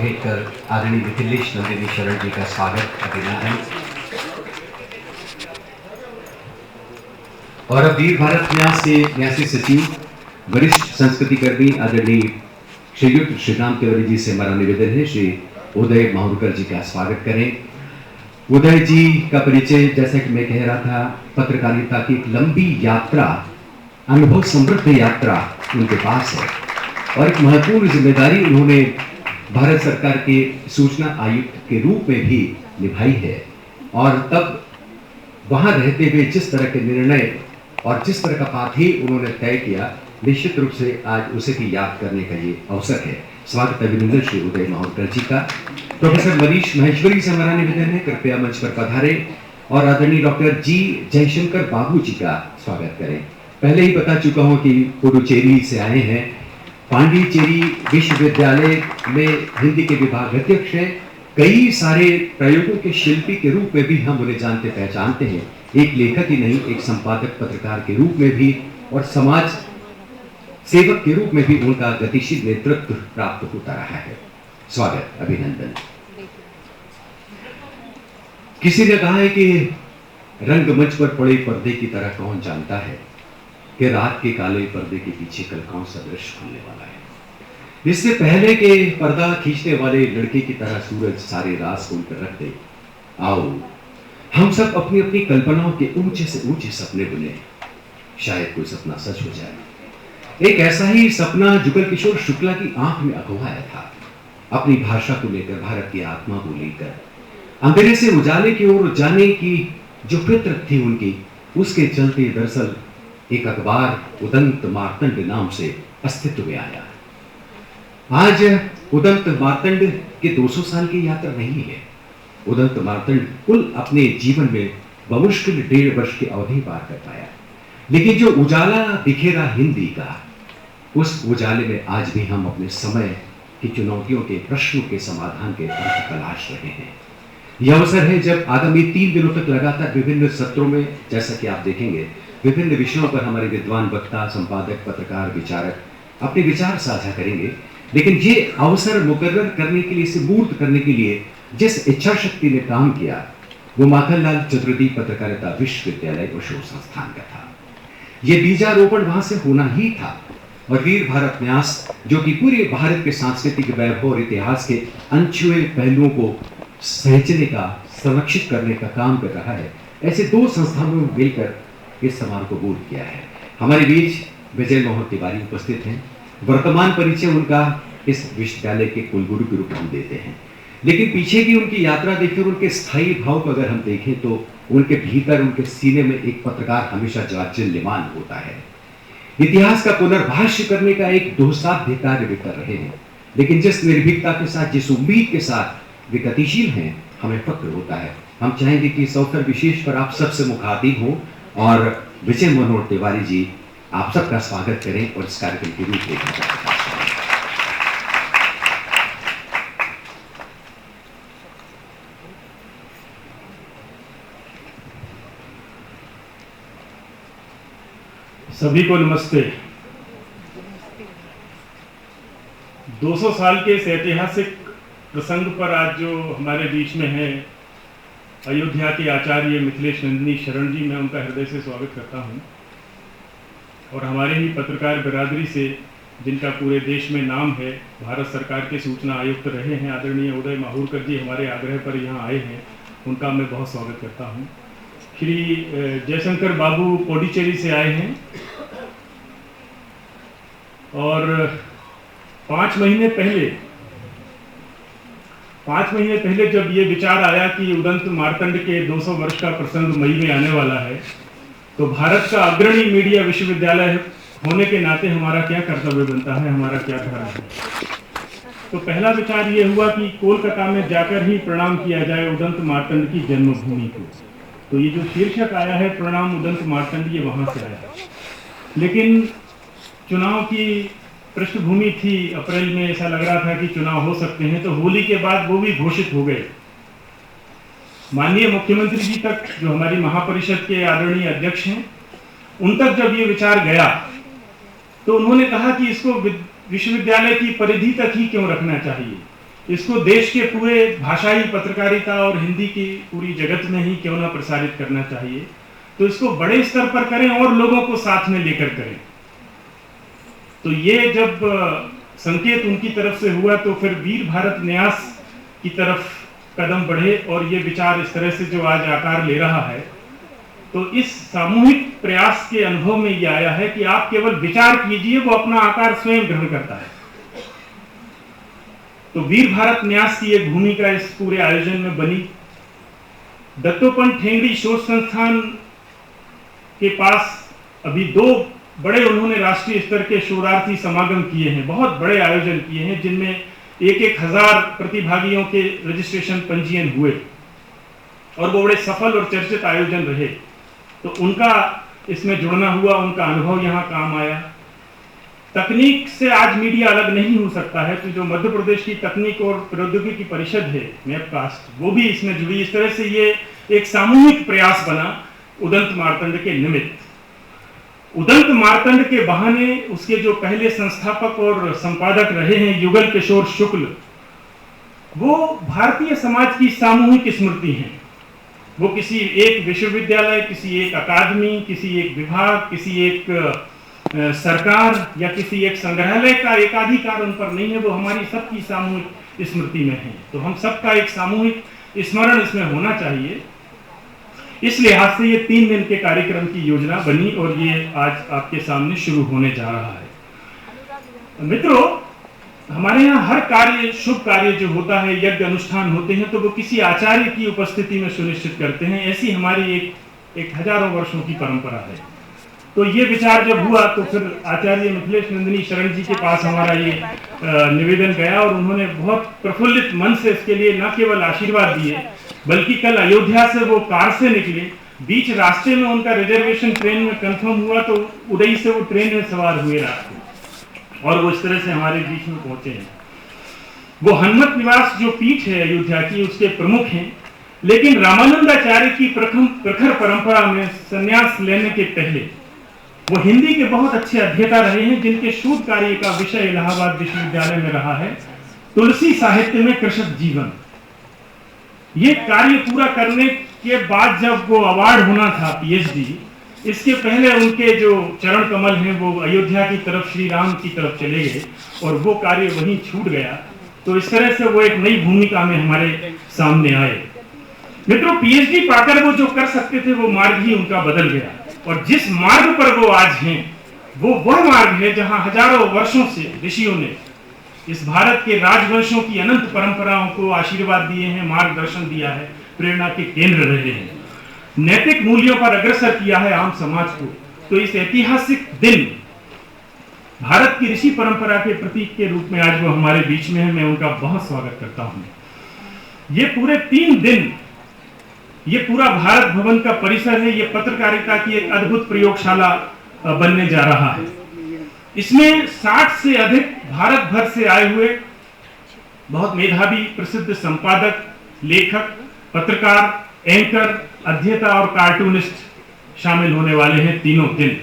भेंट कर आदरणीय मिथिलेश नंदिनी शरण जी का स्वागत, अभिनंदन। और अब वीर भारत न्यास के न्यासी सचिव वरिष्ठ संस्कृति कर्मी आदरणीय श्रीयुक्त श्रीराम तिवारी जी से हमारा निवेदन है श्री उदय माहुरकर जी का स्वागत करें। उदय जी का परिचय, जैसा कि मैं कह रहा था, पत्रकारिता की एक लंबी यात्रा, अनुभव समृद्ध यात्रा उनके पास है और एक महत्वपूर्ण जिम्मेदारी उन्होंने भारत सरकार के सूचना आयुक्त के रूप में भी निभाई है। और तब वहां रहते हुए जिस तरह के निर्णय और जिस तरह का पाथ ही उन्होंने तय किया, निश्चित रूप से आज उसे भी याद करने का ये अवसर है। स्वागत, अभिनंदन श्री उदय माहुरकर जी का। प्रोफेसर मनीष महेश्वरी से हमारा निवेदन है, कृपया मंच पर पधारे और आदरणीय डॉक्टर जी जयशंकर बाबू जी का स्वागत करें। पहले ही बता चुका हूं कि पुडुचेरी से आए हैं, पांडिचेरी विश्वविद्यालय में हिंदी के विभाग अध्यक्ष हैं, कई सारे प्रयोगों के शिल्पी के रूप में भी हम उन्हें जानते पहचानते हैं, एक लेखक ही नहीं, एक संपादक पत्रकार के रूप में भी और समाज सेवक के रूप में भी उनका गतिशील नेतृत्व प्राप्त होता रहा है। स्वागत, अभिनंदन। किसी ने कहा है कि रंगमंच पर पड़े पर्दे की तरह कौन जानता है कि रात के काले पर्दे के पीछे कल कौन सा दृश्य खुलने वाला है। इससे पहले के पर्दा खींचने वाले लड़के की तरह सूरज सारे राज खोल कर रख दे, आओ हम सब अपनी अपनी कल्पनाओं के ऊंचे से ऊंचे सपने बुने, शायद कोई सपना सच हो जाए। एक ऐसा ही सपना जुगल किशोर शुक्ला की आंख में अगवाया था। अपनी भाषा को लेकर, भारत की आत्मा को लेकर अंधेरे से उजाले की ओर जाने की जो फितरत थी उनकी, उसके चलते दरअसल एक अखबार उदंत मार्तंड नाम से अस्तित्व में आया। आज उदंत मार्तंड के 200 साल की यात्रा नहीं है। उदंत मार्तंड कुल अपने जीवन में बमुश्किल 1.5 वर्ष की अवधि पार कर पाया, लेकिन जो उजाला बिखेरा हिंदी का, उस उजाले में आज भी हम अपने समय की चुनौतियों के, प्रश्नों के समाधान के अर्थ तलाश रहे हैं। यह अवसर है जब आगामी 3 दिनों तक लगातार विभिन्न सत्रों में, जैसा कि आप देखेंगे, विभिन्न विषयों पर हमारे विद्वान वक्ता, संपादक, पत्रकार, विचारक अपने विचार साझा करेंगे। लेकिन ये अवसर मुकर्रर करने के लिए, इसे मूर्त करने के लिए जिस इच्छा शक्ति ने काम किया, वो माखनलाल चतुर्वेदी पत्रकारिता विश्वविद्यालय और शोध संस्थान का था। ये बीजारोपण वहां से होना ही था और वीर भारत न्यास, जो कि पूरे भारत के सांस्कृतिक वैभव और इतिहास के अनछुए पहलुओं को सहेजने का, संरक्षित करने का काम कर रहा है, ऐसे 2 संस्थानों में मिलकर इस समारोह को पूर्ण किया है। हमारे बीच विजय मोहन तिवारी उपस्थित हैं। वर्तमान परिचय उनका इस विश्वविद्यालय के कुलगुरु के रूप में हम देते हैं, लेकिन पीछे की उनकी यात्रा देखकर, उनके स्थायी भाव को अगर हम देखें तो उनके भीतर, उनके सीने में एक पत्रकार हमेशा जाज्जल्यमान होता है। इतिहास का पुनर्भाष्य करने का एक दुस्साध्य कार्य वे कर रहे हैं, लेकिन जिस निर्भीकता के साथ, जिस उम्मीद के साथ वे गतिशील हैं, हमें फक्र होता है। हम चाहेंगे कि इस अवसर विशेष पर आप सबसे मुखातिब हो और विजय मनोहर तिवारी जी आप सबका स्वागत करें और इस कार्यक्रम की रूपरेखा का प्रकाश करें। सभी को नमस्ते। 200 साल के इस ऐतिहासिक प्रसंग पर आज जो हमारे बीच में है, अयोध्या के आचार्य मिथिलेश नंदिनी शरण जी, मैं उनका हृदय से स्वागत करता हूं। और हमारे ही पत्रकार बिरादरी से, जिनका पूरे देश में नाम है, भारत सरकार के सूचना आयुक्त रहे हैं, आदरणीय उदय माहुरकर जी हमारे आग्रह पर यहाँ आए हैं, उनका मैं बहुत स्वागत करता हूँ। श्री जयशंकर बाबू पुडुचेरी से आए हैं और 5 महीने पहले जब ये विचार आया कि उदंत मार्तंड के 200 वर्ष का प्रसंग मई में आने वाला है, तो भारत का अग्रणी मीडिया विश्वविद्यालय होने के नाते हमारा क्या कर्तव्य बनता है, हमारा क्या धर्म है। तो पहला विचार ये हुआ कि कोलकाता में जाकर ही प्रणाम किया जाए उदंत मार्तंड की जन्मभूमि को। तो ये जो शीर्षक आया है, प्रणाम उदंत मार्तंड, ये वहां से आया। लेकिन चुनाव की पृष्ठभूमि थी, अप्रैल में ऐसा लग रहा था कि चुनाव हो सकते हैं, तो होली के बाद वो भी घोषित हो गए। माननीय मुख्यमंत्री जी तक, जो हमारी महापरिषद के आदरणीय अध्यक्ष हैं, उन तक जब ये विचार गया तो उन्होंने कहा कि इसको विश्वविद्यालय की परिधि तक ही क्यों रखना चाहिए, इसको देश के पूरे भाषाई पत्रकारिता और हिंदी की पूरी जगत में ही क्यों ना प्रसारित करना चाहिए, तो इसको बड़े स्तर पर करें और लोगों को साथ में लेकर करें। तो ये जब संकेत उनकी तरफ से हुआ तो फिर वीर भारत न्यास की तरफ कदम बढ़े और ये विचार इस तरह से जो आज आकार ले रहा है, तो इस सामूहिक प्रयास के अनुभव में ये आया है कि आप केवल विचार कीजिए, वो अपना आकार स्वयं ग्रहण करता है। तो वीर भारत न्यास की एक भूमिका इस पूरे आयोजन में बनी। दत्तोपंत ठेंगड़ी शोध संस्थान के पास अभी 2 बड़े उन्होंने राष्ट्रीय स्तर के शोधार्थी समागम किए हैं, बहुत बड़े आयोजन किए हैं, जिनमें 1-1 हजार प्रतिभागियों के रजिस्ट्रेशन पंजीयन हुए और वो बड़े सफल और चर्चित आयोजन रहे। तो उनका इसमें जुड़ना हुआ, उनका अनुभव यहाँ काम आया। तकनीक से आज मीडिया अलग नहीं हो सकता है, तो जो मध्य प्रदेश की तकनीक और प्रौद्योगिकी परिषद है मैपकास्ट, वो भी इसमें जुड़ी। इस तरह से ये एक सामूहिक प्रयास बना उदंत मार्तंड के निमित्त। उदंत मार्तंड के बहाने उसके जो पहले संस्थापक और संपादक रहे हैं युगल किशोर शुक्ल, वो भारतीय समाज की सामूहिक स्मृति हैं। वो किसी एक विश्वविद्यालय, किसी एक अकादमी, किसी एक विभाग, किसी एक सरकार या किसी एक संग्रहालय का एकाधिकार उन पर नहीं है, वो हमारी सबकी सामूहिक स्मृति में है। तो हम सबका एक सामूहिक स्मरण इसमें होना चाहिए। इस लिहाज से ये 3 दिन के कार्यक्रम की योजना बनी और ये आज आपके सामने शुरू होने जा रहा है। मित्रों, हमारे यहाँ हर कार्य, शुभ कार्य जो होता है, यज्ञ अनुष्ठान होते हैं, तो वो किसी आचार्य की उपस्थिति में सुनिश्चित करते हैं। ऐसी हमारी एक हजारों वर्षों की परंपरा है। तो ये विचार जब हुआ तो फिर आचार्य मिथिलेश नंदिनी शरण जी के पास हमारा ये निवेदन गया और उन्होंने बहुत प्रफुल्लित मन से इसके लिए न केवल आशीर्वाद दिए, बल्कि कल अयोध्या से वो कार से निकले, बीच रास्ते में उनका रिजर्वेशन ट्रेन में कंफर्म हुआ, तो उदय से वो ट्रेन में सवार हुए रास्ते और वो इस तरह से हमारे बीच में पहुंचे हैं। वो हनुमत निवास जो पीठ है अयोध्या की, उसके प्रमुख हैं, लेकिन रामानंदाचार्य की प्रखर परंपरा में संन्यास लेने के पहले वो हिंदी के बहुत अच्छे अध्येता रहे हैं, जिनके शोध कार्य का विषय इलाहाबाद विश्वविद्यालय में रहा है तुलसी साहित्य में कृषक जीवन। ये कार्य पूरा करने के बाद जब वो अवार्ड होना था पीएचडी, इसके पहले उनके जो चरण कमल हैं वो अयोध्या की तरफ, श्री राम की तरफ चले गए और वो कार्य वहीं छूट गया। तो इस तरह से वो एक नई भूमिका में हमारे सामने आए। मित्रों, पीएचडी पाकर वो जो कर सकते थे वो मार्ग ही उनका बदल गया, और जिस मार्ग पर वो आज हैं वो वह मार्ग है जहां हजारों वर्षों से ऋषियों ने इस भारत के राजवंशों की अनंत परंपराओं को आशीर्वाद दिए हैं, मार्गदर्शन दिया है, प्रेरणा के केंद्र रहे हैं, नैतिक मूल्यों पर अग्रसर किया है आम समाज को। तो इस ऐतिहासिक दिन भारत की ऋषि परंपरा के प्रतीक के रूप में आज वो हमारे बीच में है। मैं उनका बहुत स्वागत करता हूं। ये पूरे 3 दिन ये पूरा भारत भवन का परिसर है, ये पत्रकारिता की एक अद्भुत प्रयोगशाला बनने जा रहा है। इसमें 60 से अधिक भारत भर से आए हुए बहुत मेधावी प्रसिद्ध संपादक, लेखक, पत्रकार, एंकर, अध्येता और कार्टूनिस्ट शामिल होने वाले हैं तीनों दिन।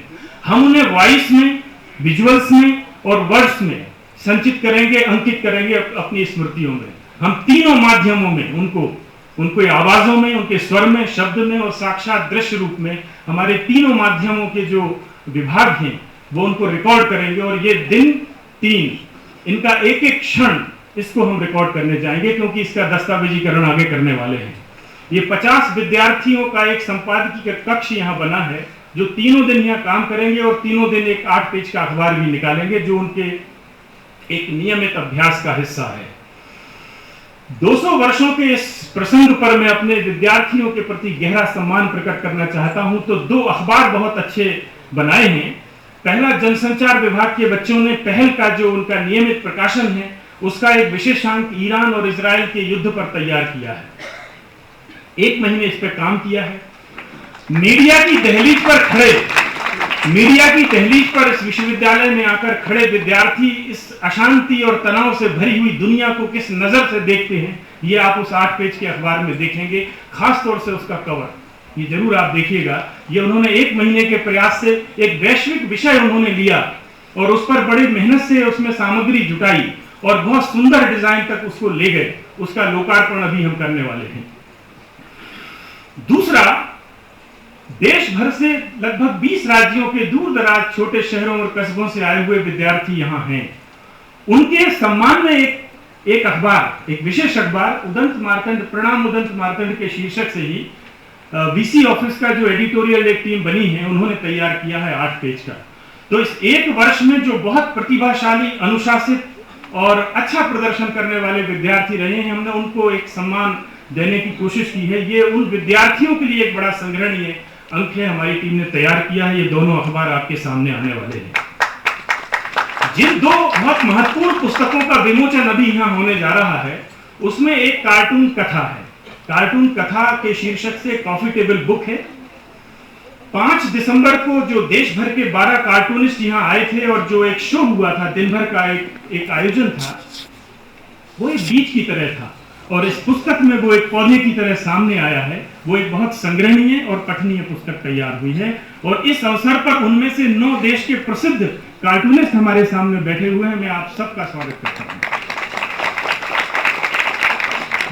हम उन्हें वॉइस में, विजुअल्स में और वर्ड्स में संचित करेंगे, अंकित करेंगे अपनी स्मृतियों में। हम तीनों माध्यमों में उनको आवाजों में, उनके स्वर में, शब्द में और साक्षात दृश्य रूप में, हमारे तीनों माध्यमों के जो विभाग हैं वो उनको रिकॉर्ड करेंगे। और ये दिन 3, इनका एक एक क्षण इसको हम रिकॉर्ड करने जाएंगे, क्योंकि इसका दस्तावेजीकरण आगे करने वाले हैं। ये 50 विद्यार्थियों का एक संपादकीय कक्ष यहाँ बना है, जो तीनों दिन यहाँ काम करेंगे और तीनों दिन एक 8 पेज का अखबार भी निकालेंगे, जो उनके एक नियमित अभ्यास का हिस्सा है। 200 वर्षों के इस प्रसंग पर मैं अपने विद्यार्थियों के प्रति गहरा सम्मान प्रकट करना चाहता हूं। तो 2 अखबार बहुत अच्छे बनाए हैं। पहला, जनसंचार विभाग के बच्चों ने पहल का जो उनका नियमित प्रकाशन है उसका एक विशेषांक ईरान और इजराइल के युद्ध पर तैयार किया है। 1 महीने इस पर काम किया है। मीडिया की दहलीज पर इस विश्वविद्यालय में आकर खड़े विद्यार्थी इस अशांति और तनाव से भरी हुई दुनिया को किस नजर से देखते हैं, ये आप उस 8 पेज के अखबार में देखेंगे। खास तौर से उसका कवर ये जरूर आप देखिएगा। ये उन्होंने 1 महीने के प्रयास से एक वैश्विक विषय उन्होंने लिया और उस पर बड़ी मेहनत से उसमें सामग्री जुटाई और बहुत सुंदर डिजाइन तक उसको ले गए। उसका लोकार्पण अभी हम करने वाले हैं। दूसरा, देश भर से लगभग 20 राज्यों के दूर दराज छोटे शहरों और कस्बों से आए हुए विद्यार्थी यहाँ हैं। उनके सम्मान में एक अखबार, एक विशेष अखबार उदंत मार्तंड, प्रणाम उदंत मार्तंड के शीर्षक से ही वीसी ऑफिस का जो एडिटोरियल एक टीम बनी है उन्होंने तैयार किया है 8 पेज का। तो इस एक वर्ष में जो बहुत प्रतिभाशाली, अनुशासित और अच्छा प्रदर्शन करने वाले विद्यार्थी रहे हैं, हमने उनको एक सम्मान देने की कोशिश की है। ये उन विद्यार्थियों के लिए एक बड़ा संग्रहणीय अंक है, हमारी टीम ने तैयार किया है। ये दोनों अखबार आपके सामने आने वाले हैं। जिन 2 बहुत महत्वपूर्ण पुस्तकों का विमोचन अभी यहाँ होने जा रहा है, उसमें एक कार्टून कथा है। कार्टून कथा के शीर्षक से कॉफी टेबल बुक है। 5 दिसंबर को जो देश भर के 12 कार्टूनिस्ट यहाँ आए थे और जो एक शो हुआ था, दिन भर का एक आयोजन था, वो एक बीज की तरह था और इस पुस्तक में वो एक पौधे की तरह सामने आया है। वो एक बहुत संग्रहणीय और पठनीय पुस्तक तैयार हुई है और इस अवसर पर उनमें से 9 देश के प्रसिद्ध कार्टूनिस्ट हमारे सामने बैठे हुए हैं। मैं आप सबका स्वागत करता हूं।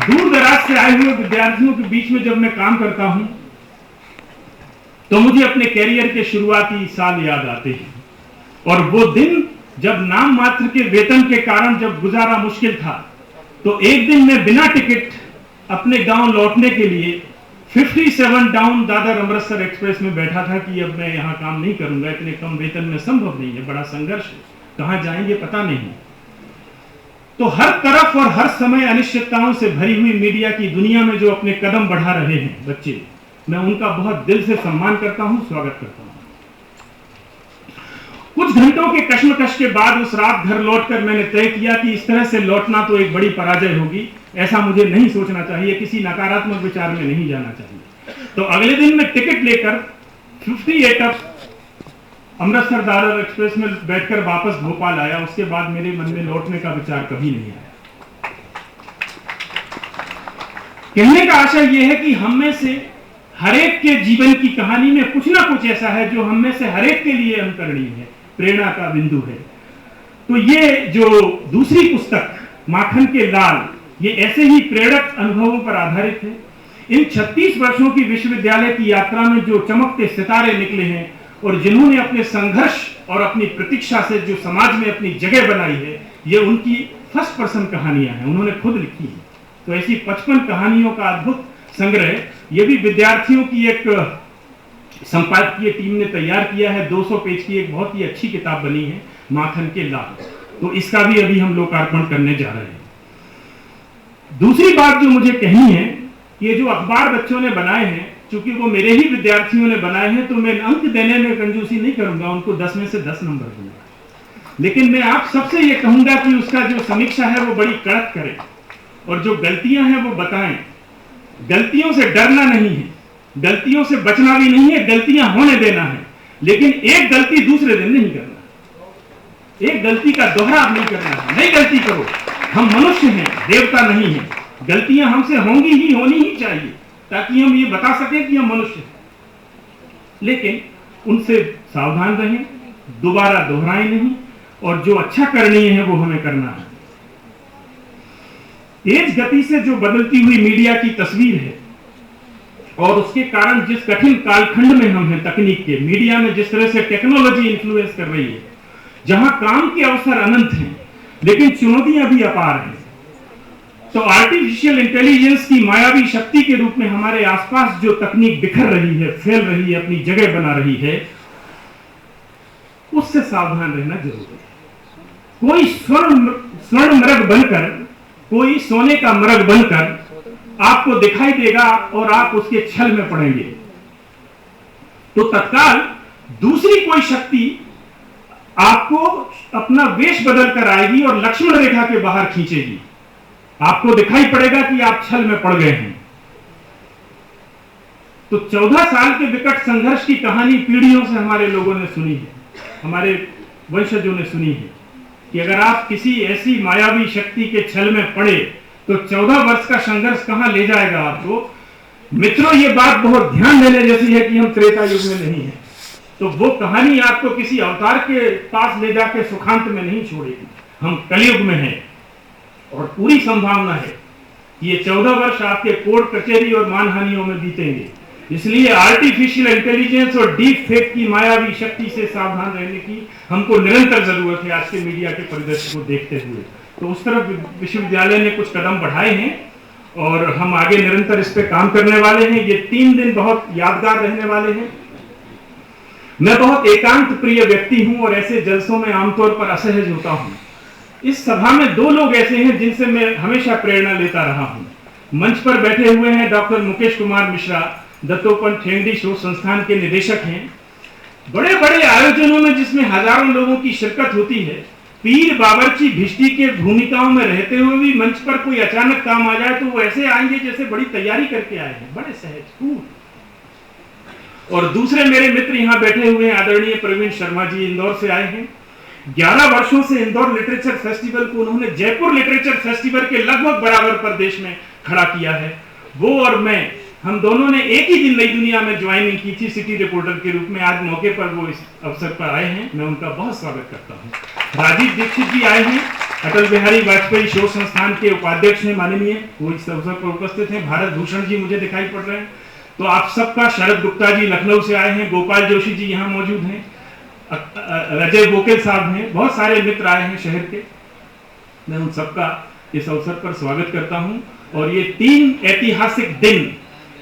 दूर दराज से आए हुए विद्यार्थियों के बीच में जब मैं काम करता हूं तो मुझे अपने कैरियर के शुरुआती साल याद आते हैं और वो दिन जब नाम मात्र के वेतन के कारण जब गुजारा मुश्किल था, तो एक दिन मैं बिना टिकट अपने गांव लौटने के लिए 57 डाउन दादर अमृतसर एक्सप्रेस में बैठा था कि अब मैं यहां काम नहीं करूंगा, इतने कम वेतन में संभव नहीं है, बड़ा संघर्ष है, कहां जाएंगे पता नहीं। तो हर तरफ और हर समय अनिश्चितताओं से भरी हुई मीडिया की दुनिया में जो अपने कदम बढ़ा रहे हैं बच्चे, मैं उनका बहुत दिल से सम्मान करता हूं, स्वागत करता हूं। कुछ घंटों के कश्मकश के बाद उस रात घर लौटकर मैंने तय किया कि इस तरह से लौटना तो एक बड़ी पराजय होगी, ऐसा मुझे नहीं सोचना चाहिए, किसी नकारात्मक विचार में नहीं जाना चाहिए। तो अगले दिन मैं टिकट लेकर 58 अप अमृतसर दादर एक्सप्रेस में बैठकर वापस भोपाल आया। उसके बाद मेरे मन में लौटने का विचार कभी नहीं आया। कहने का आशय यह है कि हम में से हरेक के जीवन की कहानी में कुछ ना कुछ ऐसा है जो हम में से हरेक के लिए अनुकरणीय है, प्रेरणा का बिंदु है। तो ये जो दूसरी पुस्तक माखन के लाल, ये ऐसे ही प्रेरक अनुभवों पर आधारित है। इन 36 वर्षों की विश्वविद्यालय की यात्रा में जो चमकते सितारे निकले हैं और जिन्होंने अपने संघर्ष और अपनी प्रतीक्षा से जो समाज में अपनी जगह बनाई है, ये उनकी फर्स्ट पर्सन कहानियां हैं, उन्होंने खुद लिखी है। तो ऐसी 55 कहानियों का अद्भुत संग्रह ये भी विद्यार्थियों की एक संपादकीय टीम ने तैयार किया है। 200 पेज की एक बहुत ही अच्छी किताब बनी है, माखन के लाल। तो इसका भी अभी हम लोकार्पण करने जा रहे हैं। दूसरी बात जो मुझे कहनी है, ये जो अखबार बच्चों ने बनाए हैं, चूंकि वो मेरे ही विद्यार्थियों ने बनाए हैं, तो मैं अंक देने में कंजूसी नहीं करूंगा, उनको 10 में से 10 नंबर दूंगा। लेकिन मैं आप सबसे ये कहूंगा कि उसका जो समीक्षा है वो बड़ी कड़क करें और जो गलतियां हैं वो बताएं। गलतियों से डरना नहीं है, गलतियों से बचना भी नहीं है, गलतियां होने देना है, लेकिन एक गलती दूसरे दिन नहीं करना, एक गलती का दोहराव नहीं करना है। नहीं गलती करो, हम मनुष्य हैं, देवता नहीं हैं। गलतियां हमसे होंगी ही, होनी ही चाहिए, ताकि हम ये बता सकें कि हम मनुष्य हैं। लेकिन उनसे सावधान रहें, दोबारा दोहराएं नहीं, और जो अच्छा करनी है वो हमें करना है। तेज गति से जो बदलती हुई मीडिया की तस्वीर है और उसके कारण जिस कठिन कालखंड में हम हैं तकनीक के, मीडिया में जिस तरह से टेक्नोलॉजी इन्फ्लुएंस कर रही है, जहां काम के अवसर अनंत हैं लेकिन चुनौतियां भी अपार हैं, तो आर्टिफिशियल इंटेलिजेंस की मायावी शक्ति के रूप में हमारे आसपास जो तकनीक बिखर रही है, फैल रही है, अपनी जगह बना रही है, उससे सावधान रहना जरूरी है। कोई स्वर्ण मृग बनकर, कोई सोने का मृग बनकर आपको दिखाई देगा और आप उसके छल में पड़ेंगे, तो तत्काल दूसरी कोई शक्ति आपको अपना वेश बदल कर आएगी और लक्ष्मण रेखा के बाहर खींचेगी। आपको दिखाई पड़ेगा कि आप छल में पड़ गए हैं। तो 14 साल के विकट संघर्ष की कहानी पीढ़ियों से हमारे लोगों ने सुनी है, हमारे वंशजों ने सुनी है कि अगर आप किसी ऐसी मायावी शक्ति के छल में पड़े तो 14 वर्ष का संघर्ष कहां ले जाएगा आपको। मित्रों, ये बात बहुत ध्यान देने जैसी है कि हम त्रेता युग में नहीं है, तो वो कहानी आपको किसी अवतार के पास ले जाकर सुखांत में नहीं छोड़ेगी। हम कलयुग में हैं और पूरी संभावना है कि ये 14 वर्ष आपके कोर्ट कचहरी और मानहानियों में बीतेंगे। इसलिए आर्टिफिशियल इंटेलिजेंस और डीप फेक की मायावी शक्ति से सावधान रहने की हमको निरंतर जरूरत है आज के मीडिया के परिदृश्य को देखते हुए। तो उस तरफ विश्वविद्यालय ने कुछ कदम बढ़ाए हैं और हम आगे निरंतर इस पे काम करने वाले हैं। ये 3 दिन बहुत यादगार रहने वाले हैं। मैं बहुत एकांत प्रिय व्यक्ति हूं और ऐसे जलसों में आमतौर पर असहज होता हूं। इस सभा में 2 लोग ऐसे हैं जिनसे मैं हमेशा प्रेरणा लेता रहा हूं। मंच पर बैठे हुए हैं डॉक्टर मुकेश कुमार मिश्रा, दत्तोपंत ठेंगड़ी शोध संस्थान के निदेशक हैं। बड़े बड़े आयोजनों में जिसमें हजारों लोगों की शिरकत होती है, पीर बावर्ची भिष्टी के भूमिकाओं में रहते हुए भी मंच पर कोई अचानक काम आ जाए तो वो ऐसे आएंगे जैसे बड़ी तैयारी करके आए हैं, बड़े सहज कूल। और दूसरे मेरे मित्र यहाँ बैठे हुए हैं, आदरणीय प्रवीण शर्मा जी इंदौर से आए हैं। 11 वर्षों से इंदौर लिटरेचर फेस्टिवल को उन्होंने जयपुर लिटरेचर फेस्टिवल के लगभग बराबर प्रदेश में खड़ा किया है। वो और मैं, हम दोनों ने एक ही दिन नई दुनिया में ज्वाइनिंग की थी सिटी रिपोर्टर के रूप में। आज मौके पर वो इस अवसर पर आए हैं, मैं उनका बहुत स्वागत करता हूँ। राजीव दीक्षित जी आए हैं, अटल बिहारी वाजपेयी शोध संस्थान के उपाध्यक्ष हैं माननीय, वो इस अवसर पर उपस्थित हैं। भारत भूषण जी मुझे दिखाई पड़ रहे हैं। तो आप सबका, शरद गुप्ता जी लखनऊ से आए हैं, गोपाल जोशी जी यहाँ मौजूद हैं, अजय बोकेल साहब हैं, बहुत सारे मित्र आए हैं शहर के। मैं उन सबका इस अवसर पर स्वागत करता हूं। और ये 3 ऐतिहासिक दिन,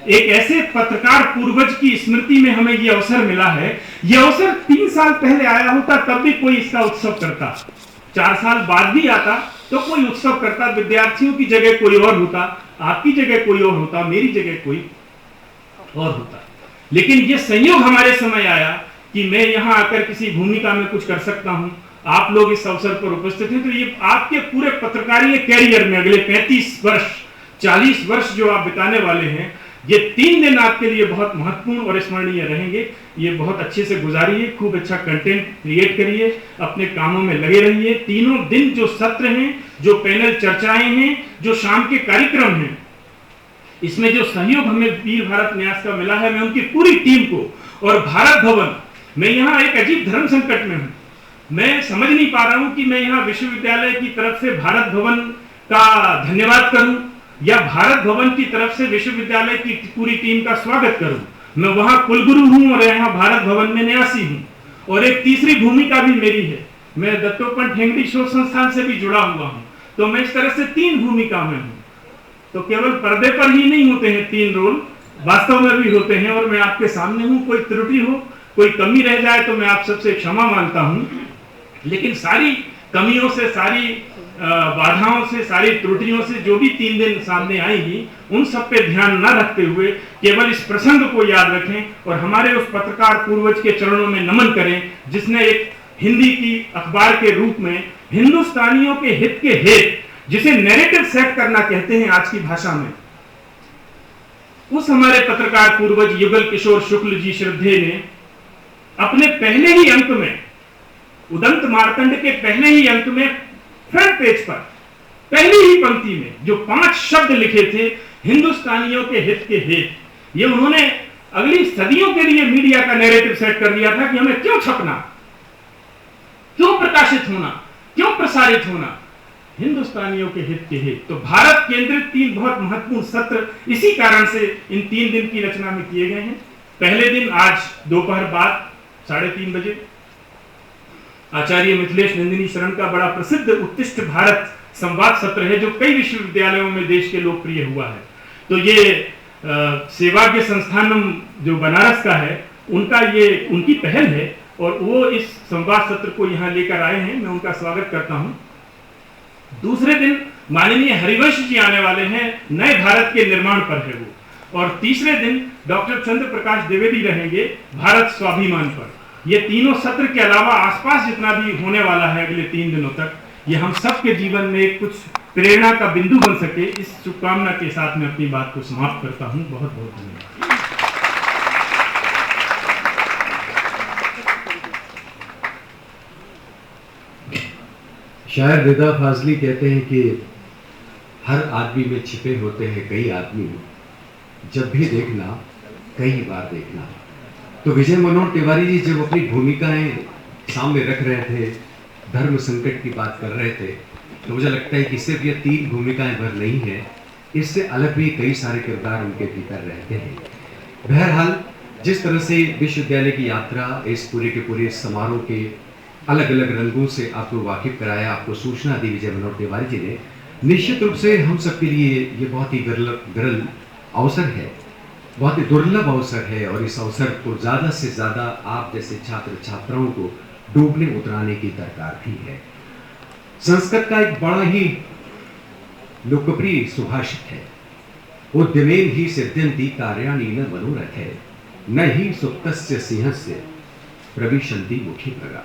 एक ऐसे पत्रकार पूर्वज की स्मृति में हमें ये अवसर मिला है। ये अवसर 3 साल पहले आया होता तब भी कोई इसका उत्सव करता, 4 साल बाद भी आता तो कोई उत्सव करता। विद्यार्थियों की जगह कोई और होता, आपकी जगह कोई और होता, मेरी जगह कोई और होता। लेकिन ये संयोग हमारे समय आया कि मैं यहां आकर किसी भूमिका में कुछ कर सकता हूं। आप लोग इस अवसर पर उपस्थित हैं, तो ये आपके पूरे पत्रकारीय कैरियर में अगले 35 वर्ष 40 वर्ष जो आप बिताने वाले हैं, ये 3 दिन आपके लिए बहुत महत्वपूर्ण और स्मरणीय रहेंगे। ये बहुत अच्छे से गुजारिए, खूब अच्छा कंटेंट क्रिएट करिए, अपने कामों में लगे रहिए। तीनों दिन जो सत्र हैं, जो पैनल चर्चाएं हैं, जो शाम के कार्यक्रम हैं, इसमें जो सहयोग हमें वीर भारत न्यास का मिला है, मैं उनकी पूरी टीम को और भारत भवन, मैं यहाँ एक अजीब धर्म संकट में हूँ। मैं समझ नहीं पा रहा हूँ कि मैं यहाँ विश्वविद्यालय की तरफ से भारत भवन का धन्यवाद करूं या भारत भवन की तरफ से विश्वविद्यालय की पूरी टीम का स्वागत करूं। मैं वहां कुलगुरु हूं और यहाँ भारत भवन में न्यासी हूं। और एक तीसरी भूमिका भी मेरी है, मैं दत्तोपंत ठेंगड़ी शोध संस्थान से भी जुड़ा हुआ हूं। तो मैं इस तरह से 3 भूमिका में हूं। तो केवल पर्दे पर ही नहीं होते हैं 3 रोल, वास्तव में भी होते हैं। और मैं आपके सामने हूं, कोई त्रुटि हो, कोई कमी रह जाए तो मैं आप सबसे क्षमा मांगता हूं। लेकिन सारी कमियों से, सारी बाधाओं से, सारी त्रुटियों से जो भी 3 दिन सामने आएंगी, उन सब पे ध्यान न रखते हुए केवल इस प्रसंग को याद रखें और हमारे उस पत्रकार पूर्वज के चरणों में नमन करें जिसने एक हिंदी की अखबार के रूप में हिंदुस्तानियों के हित के हेत, जिसे नैरेटिव सेट करना कहते हैं आज की भाषा में, उस हमारे पत्रकार पूर्वज युगल किशोर शुक्ल जी श्रद्धेय ने अपने पहले ही अंक में, उदंत मार्तंड के पहले ही अंक में, फ्रंट पेज पर पहली ही पंक्ति में जो 5 शब्द लिखे थे, हिंदुस्तानियों के हित के हेत, ये उन्होंने अगली सदियों के लिए मीडिया का नैरेटिव सेट कर दिया था कि हमें क्यों छपना, क्यों प्रकाशित होना, क्यों प्रसारित होना, हिंदुस्तानियों के हित के हेत। तो भारत केंद्रित 3 बहुत महत्वपूर्ण सत्र इसी कारण से इन 3 दिन की रचना में किए गए हैं। पहले दिन आज दोपहर बाद 3:30 बजे आचार्य मिथिलेश नंदिनी शरण का बड़ा प्रसिद्ध उत्तिष्ठ भारत संवाद सत्र है, जो कई विश्वविद्यालयों में देश के लोकप्रिय हुआ है। तो ये सेवाग्य संस्थानम जो बनारस का है, उनका ये उनकी पहल है और वो इस संवाद सत्र को यहाँ लेकर आए हैं। मैं उनका स्वागत करता हूँ। दूसरे दिन माननीय हरिवंश जी आने वाले हैं, नए भारत के निर्माण पर है वो। और तीसरे दिन डॉक्टर चंद्र प्रकाश द्विवेदी रहेंगे भारत स्वाभिमान पर। ये तीनों सत्र के अलावा आसपास जितना भी होने वाला है अगले 3 दिनों तक, ये हम सबके जीवन में कुछ प्रेरणा का बिंदु बन सके, इस शुभकामना के साथ मैं अपनी बात को समाप्त करता हूं। बहुत बहुत धन्यवाद। शायर रिदा फाजली कहते हैं कि हर आदमी में छिपे होते हैं कई आदमी, जब भी देखना कई बार देखना। तो विजय मनोहर तिवारी जी जब अपनी भूमिकाएं सामने रख रहे थे, धर्म संकट की बात कर रहे थे, तो मुझे लगता है कि सिर्फ ये 3 भूमिकाएं भर नहीं है, इससे अलग भी कई सारे किरदार उनके भीतर रहते हैं। बहरहाल जिस तरह से विश्वविद्यालय की यात्रा इस पूरे के पूरे समारोह के अलग अलग रंगों से आपको वाकिफ कराया, आपको सूचना दी विजय मनोहर तिवारी जी ने, निश्चित रूप से हम सबके लिए ये बहुत ही विरल अवसर है, बहुत ही दुर्लभ अवसर है, और इस अवसर को ज़्यादा से ज़्यादा आप जैसे छात्र छात्राओं को डूबने उतराने की दरकार भी है। संस्कृत का एक बड़ा ही लोकप्रिय सुभाषित है, उद्यमेन ही सिद्ध्यन्ति कार्याणि न मनोरथे, न ही सुप्तस्य सिंहस्य प्रविशन्ति मुखी प्रगा।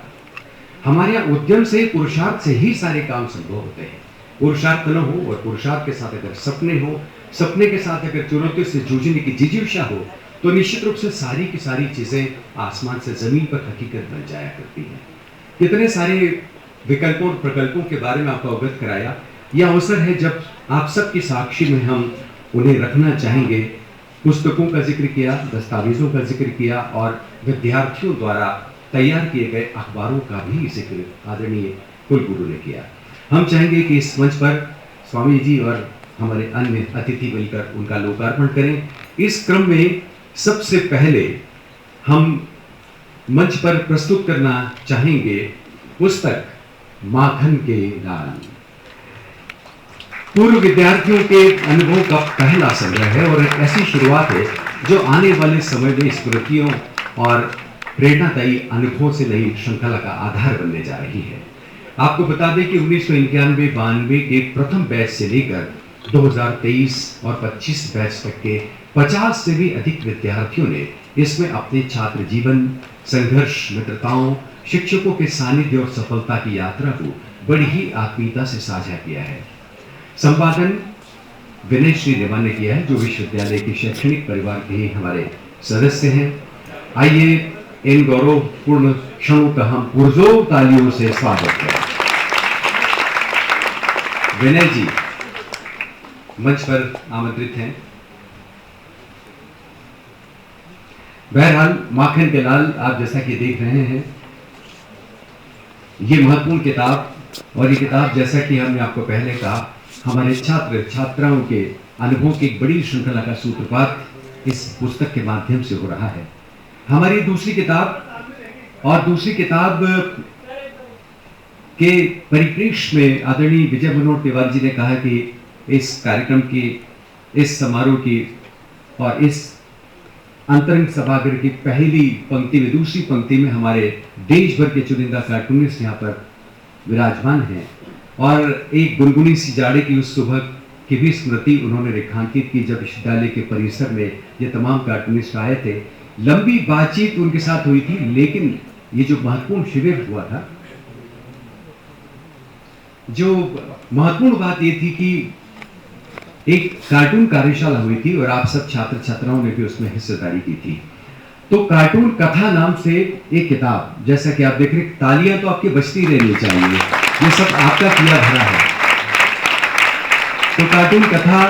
हमारे यहाँ उद्यम से, पुरुषार्थ से ही सारे काम संभव होते हैं। पुरुषार्थ न हो और पुरुषार्थ के साथ अगर सपने हो, सपने के साथ अगर चुनौतियों से जूझने की जिजीविषा हो, तो निश्चित रूप से सारी की सारी चीजें आसमान से जमीन पर हकीकत बन जाया करती हैं। कितने सारे विकल्पों और प्रकल्पों के बारे में आपको अवगत कराया। यह अवसर है जब आप सबकी साक्षी में हम उन्हें रखना चाहेंगे। पुस्तकों का जिक्र किया, दस्तावेजों का जिक्र किया, और विद्यार्थियों द्वारा तैयार किए गए अखबारों का भी जिक्र आदरणीय कुलगुरु ने किया। हम चाहेंगे कि इस मंच पर स्वामी जी और हमारे अन्य अतिथि मिलकर उनका लोकार्पण करें। इस क्रम में सबसे पहले हम मंच पर प्रस्तुत करना चाहेंगे पुस्तक माखन के लाल। पूर्व विद्यार्थियों के अनुभव का पहला संग्रह है और एक ऐसी शुरुआत है जो आने वाले समय में स्मृतियों और प्रेरणादायी अनुभवों से नई श्रृंखला का आधार बनने जा रही है। आपको बता दें कि 1991-92 के प्रथम बैच से लेकर 2023 और 25 बैच तक के 50 से भी अधिक विद्यार्थियों ने इसमें अपने छात्र जीवन, संघर्ष, मित्रताओं, शिक्षकों के सानिध्य और सफलता की यात्रा को बड़ी ही आत्मीयता से साझा किया है। संपादन विनय श्री रेवा ने किया है, जो विश्वविद्यालय के शैक्षणिक परिवार के ही हमारे सदस्य हैं। आइए इन गौरवपूर्ण क्षणों का हम पुरजोर तालियों से स्वागत करें। विनय जी मंच पर आमंत्रित हैं। बहरहाल माखन के लाल आप जैसा कि देख रहे हैं, ये महत्वपूर्ण किताब, और ये किताब जैसा कि हमने आपको पहले कहा, हमारे छात्र छात्राओं के अनुभवों की एक बड़ी श्रृंखला का सूत्रपात इस पुस्तक के माध्यम से हो रहा है। हमारी दूसरी किताब के परिप्रेक्ष्य में आदरणीय विजय मनोहर तिवारी जी ने कहा कि इस कार्यक्रम की, इस समारोह की और इस अंतरंग सभागृह की पहली पंक्ति में, दूसरी पंक्ति में हमारे देश भर के चुनिंदा कार्टूनिस्ट यहाँ पर विराजमान हैं, और एक गुनगुनी सी जाड़े की उस सुबह की भी स्मृति उन्होंने रेखांकित की जब विश्वविद्यालय के परिसर में ये तमाम कार्टूनिस्ट आए थे। लंबी बातचीत उनके साथ हुई थी, लेकिन ये जो महत्वपूर्ण शिविर हुआ था, जो महत्वपूर्ण बात ये थी कि एक कार्टून कार्यशाला हुई थी और आप सब छात्र छात्राओं ने भी उसमें हिस्सेदारी की थी। तो कार्टून कथा नाम से एक किताब, जैसा कि आप देख रहे हैं, तालियां तो आपकी बजती रहनी चाहिए, ये सब आपका किया भरा है। तो कार्टून कथा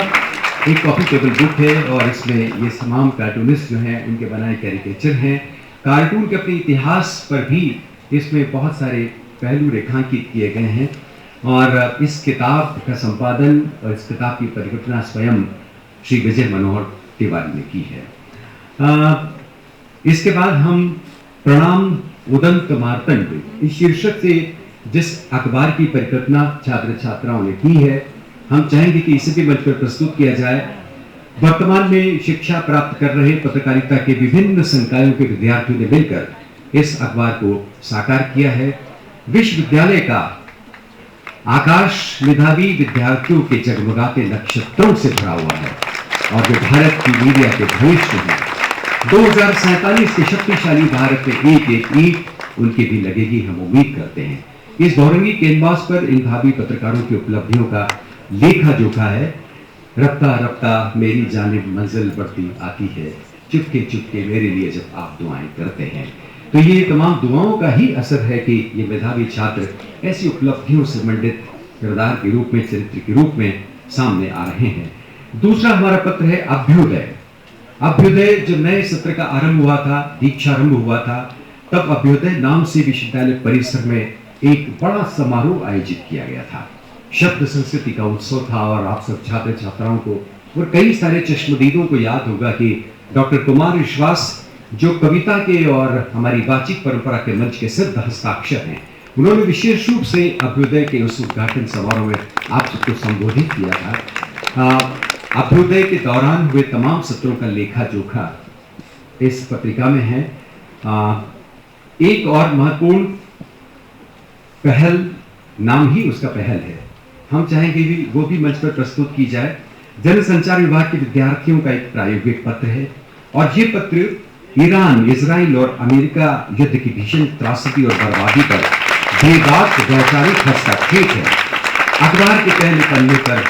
एक कॉपी टेबल बुक है और इसमें ये तमाम कार्टूनिस्ट जो हैं उनके बनाए कैरिकेचर हैं। कार्टून के अपने इतिहास पर भी इसमें बहुत सारे पहलू रेखांकित किए गए हैं, और इस किताब का संपादन और इस किताब की परिकल्पना स्वयं श्री विजय मनोहर तिवारी ने की है। इसके बाद हम प्रणाम उदंत मार्तंड इस शीर्षक से जिस अखबार की परिकल्पना छात्र छात्राओं ने की है, हम चाहेंगे कि इसे भी मंच पर प्रस्तुत किया जाए। वर्तमान में शिक्षा प्राप्त कर रहे पत्रकारिता के विभिन्न संकायों के विद्यार्थियों ने मिलकर इस अखबार को साकार किया है। विश्वविद्यालय का आकाश मेधावी विद्यार्थियों के जगमगाते नक्षत्रों से भरा हुआ है और जो भारत की मीडिया के भविष्य है। 2047 के शक्तिशाली भारत में एक एक ईंट उनकी भी लगेगी, हम उम्मीद करते हैं। इस बहुरंगी कैनवास पर इन भावी पत्रकारों की उपलब्धियों का लेखा जोखा है। रफ्ता रफ्ता मेरी जानिब मंजिल बढ़ती आती है, चुपके चुपके मेरे लिए जब आप दुआएं करते हैं। तो ये तमाम दुआओं का ही असर है कि ये मेधावी छात्र ऐसी उपलब्धियों से मंडित किरदार के रूप में, चरित्र के रूप में सामने आ रहे हैं। दूसरा हमारा पत्र है अभ्युदय। अभ्युदय जो नए सत्र का आरंभ हुआ था, दीक्षारंभ हुआ था, तब अभ्युदय नाम से विश्वविद्यालय परिसर में एक बड़ा समारोह आयोजित किया गया था। शब्द संस्कृति का उत्सव था और आप सब छात्र छात्राओं को और कई सारे चश्मदीदों को याद होगा कि डॉक्टर कुमार विश्वास जो कविता के और हमारी बातचीत परंपरा के मंच के सिद्ध हस्ताक्षर हैं, उन्होंने विशेष रूप से अभ्युदय के उस उद्घाटन समारोह में आप सबको संबोधित किया था। अभ्युदय के दौरान हुए तमाम सत्रों का लेखा जोखा इस पत्रिका में है। एक और महत्वपूर्ण पहल, नाम ही उसका पहल है, हम चाहेंगे भी वो भी मंच पर प्रस्तुत की जाए। जनसंचार विभाग के विद्यार्थियों का एक प्रायोगिक पत्र है और ये पत्र ईरान, इजराइल और अमेरिका युद्ध की भीषण त्रासदी और बर्बादी पर बेबाक वैचारिक हस्तक्षेप है। अखबार के पहले पन्ने पर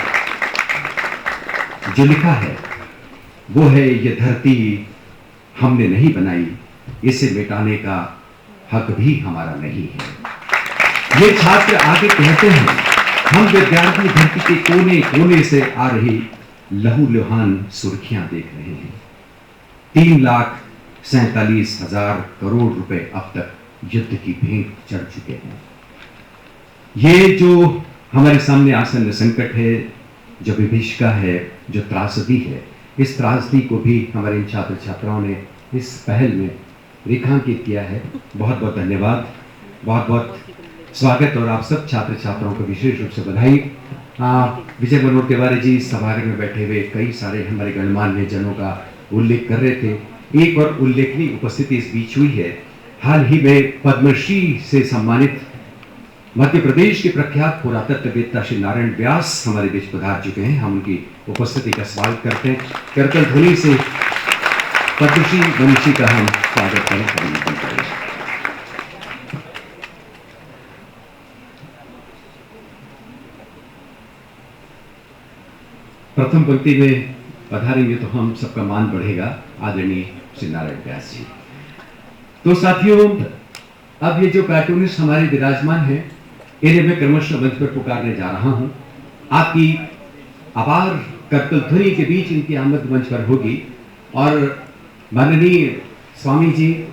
जो लिखा है वो है, ये धरती हमने नहीं बनाई, इसे मिटाने का हक भी हमारा नहीं है। ये छात्र आगे कहते हैं, हम विद्यार्थी धरती के कोने कोने से आ रही लहूलुहान सुर्खियां देख रहे हैं। 3,47,000 करोड़ रुपए अब तक युद्ध की भेंट चढ़ चुके हैं। ये जो हमारे सामने आसन्न संकट है, जो विभीषिका है, जो त्रासदी है, इस त्रासदी को भी हमारे इन छात्र छात्राओं ने इस पहल में रेखांकित किया है। बहुत बहुत धन्यवाद, बहुत बहुत स्वागत और आप सब छात्र छात्राओं को विशेष रूप से बधाई। विजय मनोहर तिवारी जी सभागार में बैठे हुए कई सारे हमारे गणमान्य जनों का उल्लेख कर रहे थे। एक और उल्लेखनीय उपस्थिति इस बीच हुई है। हाल ही में पद्मश्री से सम्मानित मध्य प्रदेश के प्रख्यात पुरातत्ववेत्ता श्री नारायण व्यास हमारे बीच पधार चुके हैं। हम उनकी उपस्थिति का स्वागत करते हैं। करतल ध्वनि से पद्मश्री मनीषी का हम स्वागत करें। प्रथम पंक्ति में पधारेंगे तो हम सबका मान बढ़ेगा, आदरणीय श्री नारायण व्यास जी। तो साथियों, अब ये जो कार्टूनिस्ट हमारे विराजमान हैं, इन्हें मैं क्रमशः मंच पर पुकारने जा रहा हूं। आपकी अपार करतल ध्वनि के बीच इनकी आमद मंच पर होगी और माननीय स्वामी जी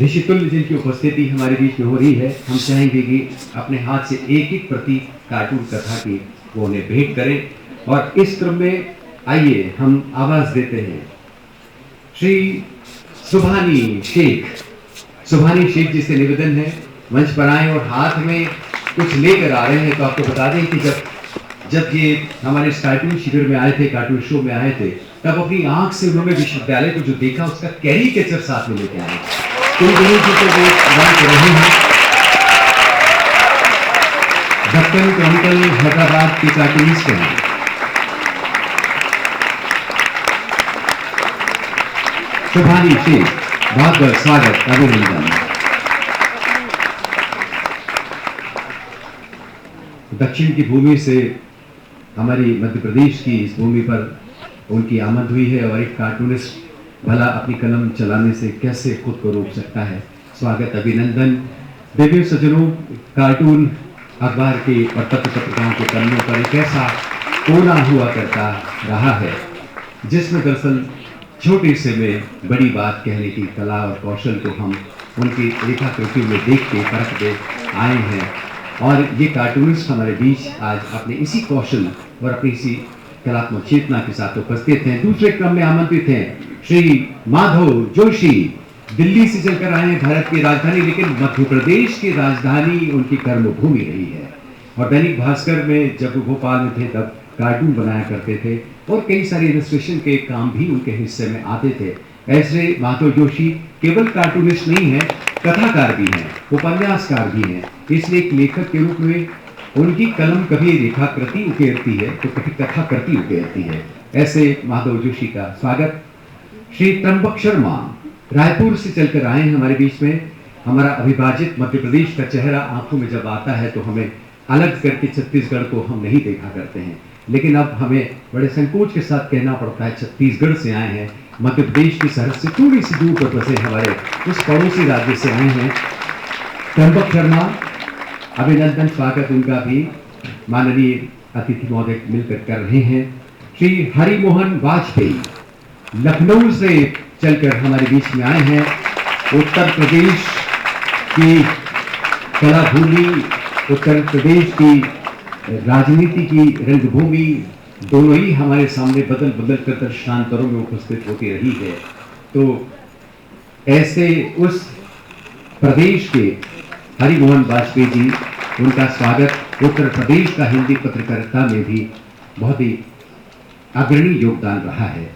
ऋषितुल्य जिनकी उपस्थिति हमारे बीच में हो रही है, हम चाहेंगे कि अपने हाथ से एक एक प्रति कार्टून कथा की वो उन्हें भेंट करें। और इस क्रम में आइए हम आवाज देते हैं श्री सुभानी शेख जी से निवेदन है मंच पर आए और हाथ में कुछ लेकर आ रहे हैं। तो आपको बता दें कि जब ये हमारे इस कार्टून शिविर में आए थे, कार्टून शो में आए थे, तब अपनी आंख से उन्होंने विश्वविद्यालय को जो देखा उसका कैरिकेचर साथ में लेके आए। तो दोनों जी को वो प्रदान कर रहे हैं। दक्कन क्रॉनिकल हैदराबाद के कार्टूनिस्ट हैं। सुभानी शेख, बहुत बहुत स्वागत, अभिनंदन। दक्षिण की भूमि से हमारी मध्य प्रदेश की इस भूमि पर उनकी आमद हुई है और एक कार्टूनिस्ट भला अपनी कलम चलाने से कैसे खुद को रोक सकता है। स्वागत, अभिनंदन। देवी सज्जनों, कार्टून अखबार के और पत्र पत्रिकाओं के पन्नों पर एक ऐसा कोना हुआ करता रहा है जिसमें दरअसल छोटे से में बड़ी बात कहने की कला और कौशल को हम उनकी रेखाकृति में देख के परखते आए हैं। और ये कार्टूनिस्ट हमारे बीच आज अपने इसी कौशल और अपनी इसी कलात्मक चेतना के साथ उपस्थित हैं। दूसरे क्रम में आमंत्रित हैं श्री माधव जोशी, दिल्ली से चलकर आए हैं, भारत की राजधानी, लेकिन मध्य प्रदेश की राजधानी उनकी कर्मभूमि रही है। और दैनिक भास्कर में जब वो भोपाल में थे तब कार्टून बनाया करते थे और कई सारे इलस्ट्रेशन के काम भी उनके हिस्से में आते थे। ऐसे माधव जोशी केवल कार्टूनिस्ट नहीं है, कथाकार भी हैं, उपन्यासकार भी हैं। इसलिए एक लेखक के रूप में उनकी कलम कभी रेखाकृति उकेरती है तो कभी कथाकृति उकेरती है। ऐसे माधव जोशी का स्वागत। श्री त्र्यंबक शर्मा रायपुर से चलकर आए हैं हमारे बीच में। हमारा अविभाजित मध्य प्रदेश का चेहरा आंखों में जब आता है तो हमें अलग करके छत्तीसगढ़ को हम नहीं देखा करते हैं, लेकिन अब हमें बड़े संकोच के साथ कहना पड़ता है छत्तीसगढ़ से आए हैं, मध्य प्रदेश की सरहद से थोड़ी सी दूर पर बसे हमारे उस पड़ोसी राज्य से आए हैं। त्र्यंबक शर्मा, अभिनंदन, स्वागत उनका भी। माननीय अतिथि महोदय मिलकर कर रहे हैं। श्री हरिमोहन वाजपेयी लखनऊ से चलकर हमारे बीच में आए हैं। उत्तर प्रदेश की कला भूमि, उत्तर प्रदेश की राजनीति की रंगभूमि दोनों ही हमारे सामने बदल बदल कर दृष्टांतरों में उपस्थित होती रही है। तो ऐसे उस प्रदेश के हरिमोहन वाजपेयी जी, उनका स्वागत उत्तर प्रदेश का हिंदी पत्रकारिता में भी बहुत ही अग्रणी योगदान रहा है।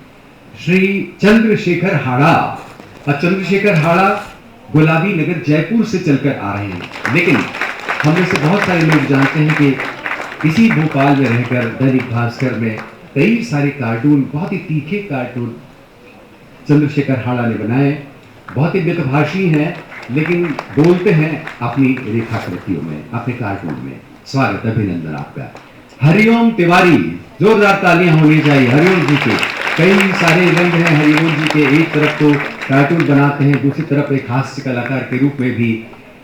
श्री चंद्रशेखर हाड़ा, और चंद्रशेखर हाड़ा गुलाबी नगर जयपुर से चलकर आ रहे हैं, लेकिन हममें से बहुत सारे लोग जानते हैं कि इसी भोपाल में रहकर दैनिक भास्कर में कई सारे कार्टून, बहुत ही तीखे कार्टून चंद्रशेखर हाड़ा ने बनाए। बहुत ही मितभाषी हैं, लेकिन बोलते हैं अपनी रेखाकृतियों में, अपने कार्टून में। स्वागत, अभिनंदन आपका। हरिओम तिवारी, जोरदार तालियां होनी चाहिए हरिओम जी के। कई सारे रंग हैं हरिओम जी के। एक तरफ तो कार्टून बनाते हैं, दूसरी तरफ एक हास्य कलाकार के रूप में भी,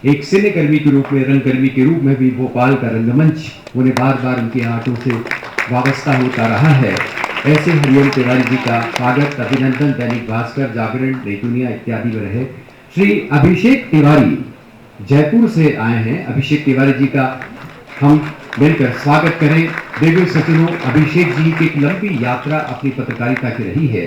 एक सिनेकर्मी के रूप में, रंगकर्मी के रूप में भी भोपाल का रंगमंच उन्हें बार बार उनके आर्टों से वाबस्ता होता रहा है। ऐसे हरिओम तिवारी जी का स्वागत, अभिनंदन दैनिक भास्कर, जागरण, नई दुनिया इत्यादि में रहे। श्री अभिषेक तिवारी जयपुर से आए हैं। अभिषेक तिवारी जी का हम मिलकर स्वागत करें। देवी सचिनों, अभिषेक जी की एक लंबी यात्रा अपनी पत्रकारिता की रही है।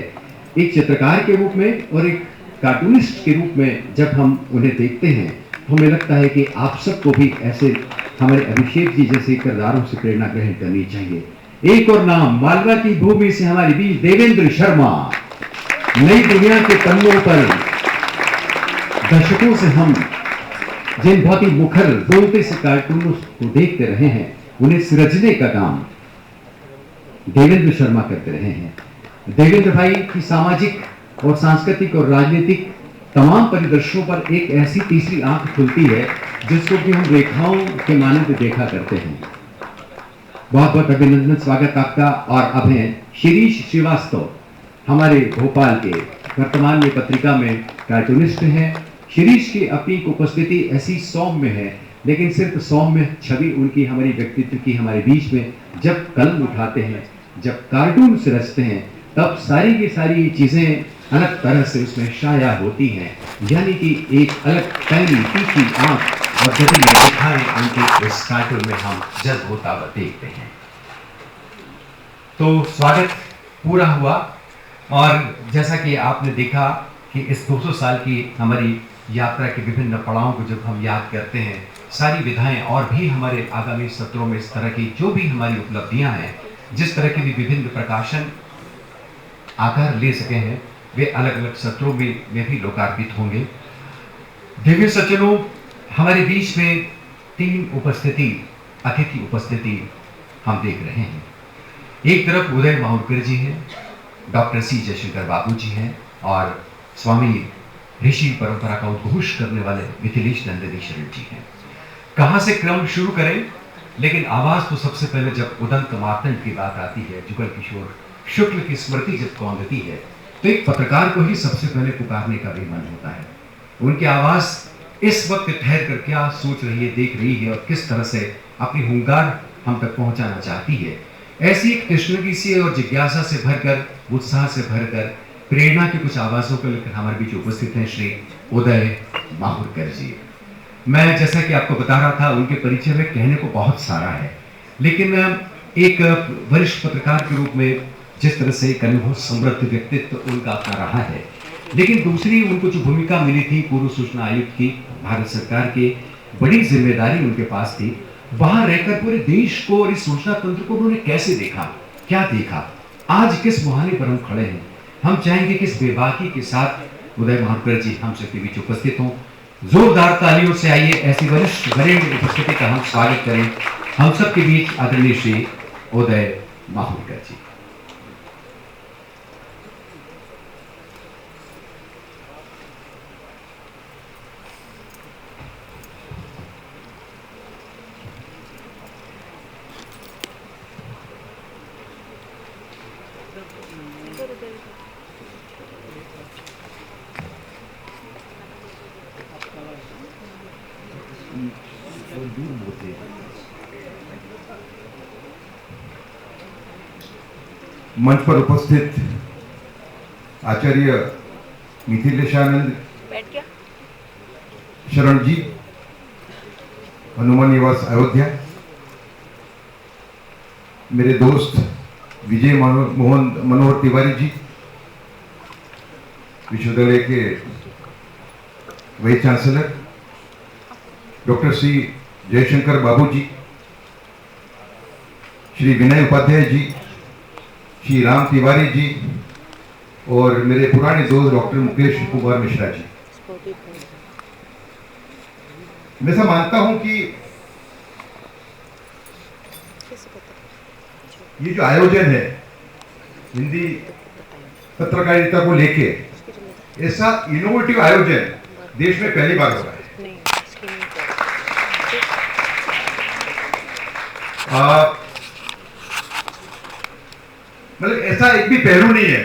एक चित्रकार के रूप में और एक कार्टूनिस्ट के रूप में जब हम उन्हें देखते हैं तो हमें लगता है कि आप सबको भी ऐसे हमारे अभिषेक जी जैसे किरदारों से प्रेरणा ग्रहण करनी चाहिए। एक और नाम, मालवा की भूमि से हमारे बीच देवेंद्र शर्मा। नई दुनिया के पन्नों पर दशकों से हम जिन बहुत ही मुखर बोलते से कार्टूनों को देखते रहे हैं, उन्हें सृजने का काम देवेंद्र शर्मा करते रहे हैं। देवेंद्र भाई की सामाजिक और सांस्कृतिक और राजनीतिक तमाम परिदृश्यों पर एक ऐसी तीसरी आंख खुलती है जिसको कि हम रेखाओं के मानंद देखा करते हैं। बहुत बहुत अभिनंदन, स्वागत आपका। और अब हैं शिरीष श्रीवास्तव, हमारे भोपाल के, वर्तमान में पत्रिका में कार्टूनिस्ट हैं। शिरीष की अपनी उपस्थिति ऐसी सौम्य है, लेकिन सिर्फ सौम्य छवि उनकी हमारी व्यक्तित्व की हमारे बीच में जब कलम उठाते हैं, जब कार्टून से रचते हैं, तब सारी की सारी चीजें अलग तरह से उसमें शाया होती हैं। यानी कि एक अलग पैनी तीखी आंख और जटिल रेखाएं उनके इस कार्टून में हम जज्ब होता हुआ देखते हैं। तो स्वागत पूरा हुआ। और जैसा कि आपने देखा कि इस 200 साल की हमारी यात्रा के विभिन्न पड़ावों को जब हम याद करते हैं, सारी विधाएं और भी हमारे आगामी सत्रों में इस तरह की जो भी हमारी उपलब्धियां हैं, जिस तरह के भी विभिन्न प्रकाशन आकार ले सके हैं, वे अलग अलग सत्रों में भी लोकार्पित होंगे। दिव्य सज्जनों, हमारे बीच में 3 अतिथि उपस्थिति हम देख रहे हैं। एक तरफ उदय माहुरकर जी हैं, डॉक्टर सी जयशंकर बाबू जी हैं, और स्वामी ऋषि परंपरा का उद्घोष करने वाले मिथिलेश नंदिनी शरण जी हैं। कहां से क्रम शुरू करें, लेकिन आवाज तो सबसे पहले जब उदंत मार्तंड की बात आती है, जुगल किशोर शुक्ल की स्मृति जब कौंधती है, तो एक पत्रकार को ही सबसे पहले पुकारने का भी मन होता है। उनकी आवाज इस वक्त ठहर कर क्या सोच रही है, देख रही है, और किस तरह से अपनी हुंकार हम तक पहुंचाना चाहती है। ऐसी एक तृष्णगी सी और जिज्ञासा से भरकर, उत्साह से भरकर, प्रेरणा की कुछ आवाजों को लेकर हमारे बीच उपस्थित हैं श्री उदय माहुरकर जी। मैं जैसा कि आपको बता रहा था, उनके परिचय में कहने को बहुत सारा है, लेकिन एक वरिष्ठ पत्रकार के रूप में जिस तरह से एक अनुभव समृद्ध व्यक्तित्व उनका अपना रहा है, लेकिन दूसरी उनको जो भूमिका मिली थी पूर्व सूचना आयुक्त की, भारत सरकार की बड़ी जिम्मेदारी उनके पास थी। वहां रहकर पूरे देश को और इस सूचना तंत्र को उन्होंने कैसे देखा, क्या देखा, आज किस मुहाने पर हम खड़े हैं। हम चाहेंगे कि इस बेबाकी के साथ उदय माहुरकर जी हम सबके बीच उपस्थित हों। जोरदार तालियों से आइए ऐसी वरिष्ठ वरेण्य उपस्थिति का हम स्वागत करें। हम सबके बीच आदरणीय श्री उदय माहुरकर जी। मंच पर उपस्थित आचार्य मिथिलेशानंद शरण जी, हनुमान निवास अयोध्या, मेरे दोस्त विजय मनोहर तिवारी जी, विश्वविद्यालय के vice chancellor, doctor Shri Jaishankar Babu ji, Shri Vinay Upadhyay ji, Shri Ram Tiwari ji और मेरे पुराने दोस्त डॉक्टर मुकेश कुमार मिश्रा जी। मैं ऐसा मानता हूं कि ये जो आयोजन है हिंदी पत्रकारिता को लेके, ऐसा इनोवेटिव आयोजन देश में पहली बार हो रहा है। मतलब ऐसा एक भी पहलू नहीं है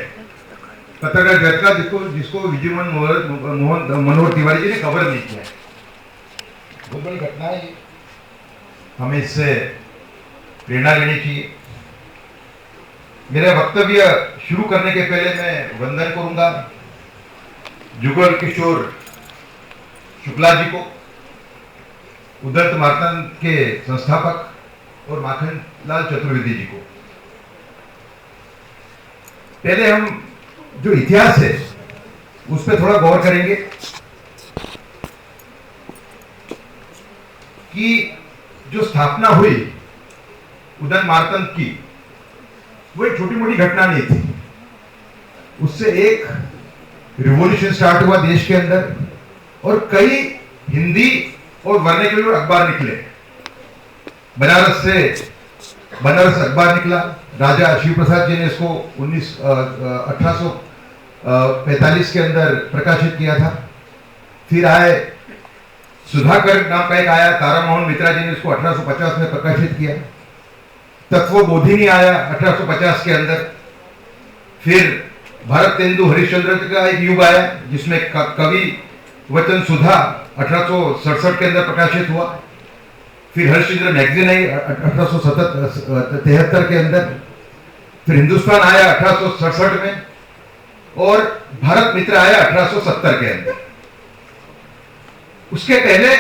पत्रकार जगत का जिसको विजय मनोहर तिवारी जी ने कवर नहीं किया है। बहुत बड़ी घटना है ये, हमें इससे प्रेरणा लेनी चाहिए। मेरा वक्तव्य शुरू करने के पहले मैं वंदन करूंगा जुगल किशोर शुक्ला जी को, उदंत मार्तंड के संस्थापक और माखन लाल चतुर्वेदी जी को। पहले हम जो इतिहास है उस पर थोड़ा गौर करेंगे कि जो स्थापना हुई उदंत मार्तंड की, वो एक छोटी मोटी घटना नहीं थी। उससे एक रिवॉल्यूशन स्टार्ट हुआ देश के अंदर और कई हिंदी और वर्नाक्युलर अखबार निकले। बनारस अखबार निकला, राजा शिव प्रसाद जी ने इसको 1845 के अंदर प्रकाशित किया था। फिर आए सुधाकर नाम का एक आया, तारा मोहन मित्रा जी ने इसको 1850 में प्रकाशित किया। तत्वबोधिनी आया 1850 के अंदर। फिर भारत तेंदु हरिश्चंद्र का एक युग आया जिसमें कवि वचन सुधा 1867 के अंदर प्रकाशित हुआ। फिर हरिश्चंद्र मैगजीन आई 1873 के अंदर। फिर हिंदुस्तान आया 1867 में और भारत मित्र आया 1870 के अंदर। उसके पहले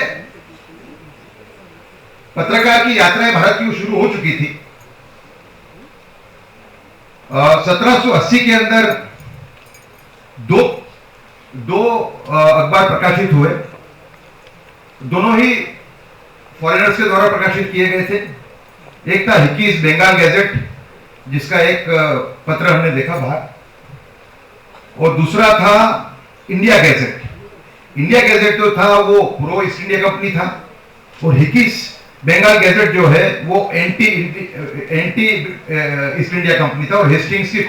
पत्रकार की यात्राएं भारत की शुरू हो चुकी थी। 1780 के अंदर दो अखबार प्रकाशित हुए। दोनों ही फॉरेनर्स के द्वारा प्रकाशित किए गए थे। एक था हिकीज बंगाल गैजेट, जिसका एक पत्र हमने देखा बाहर, और दूसरा था इंडिया गैजेट। इंडिया गैजेट जो था वो प्रो ईस्ट इंडिया कंपनी था और हिकीज बंगाल गैजेट जो है वो एंटी ईस्ट इंडिया कंपनी था और हेस्टिंग्स की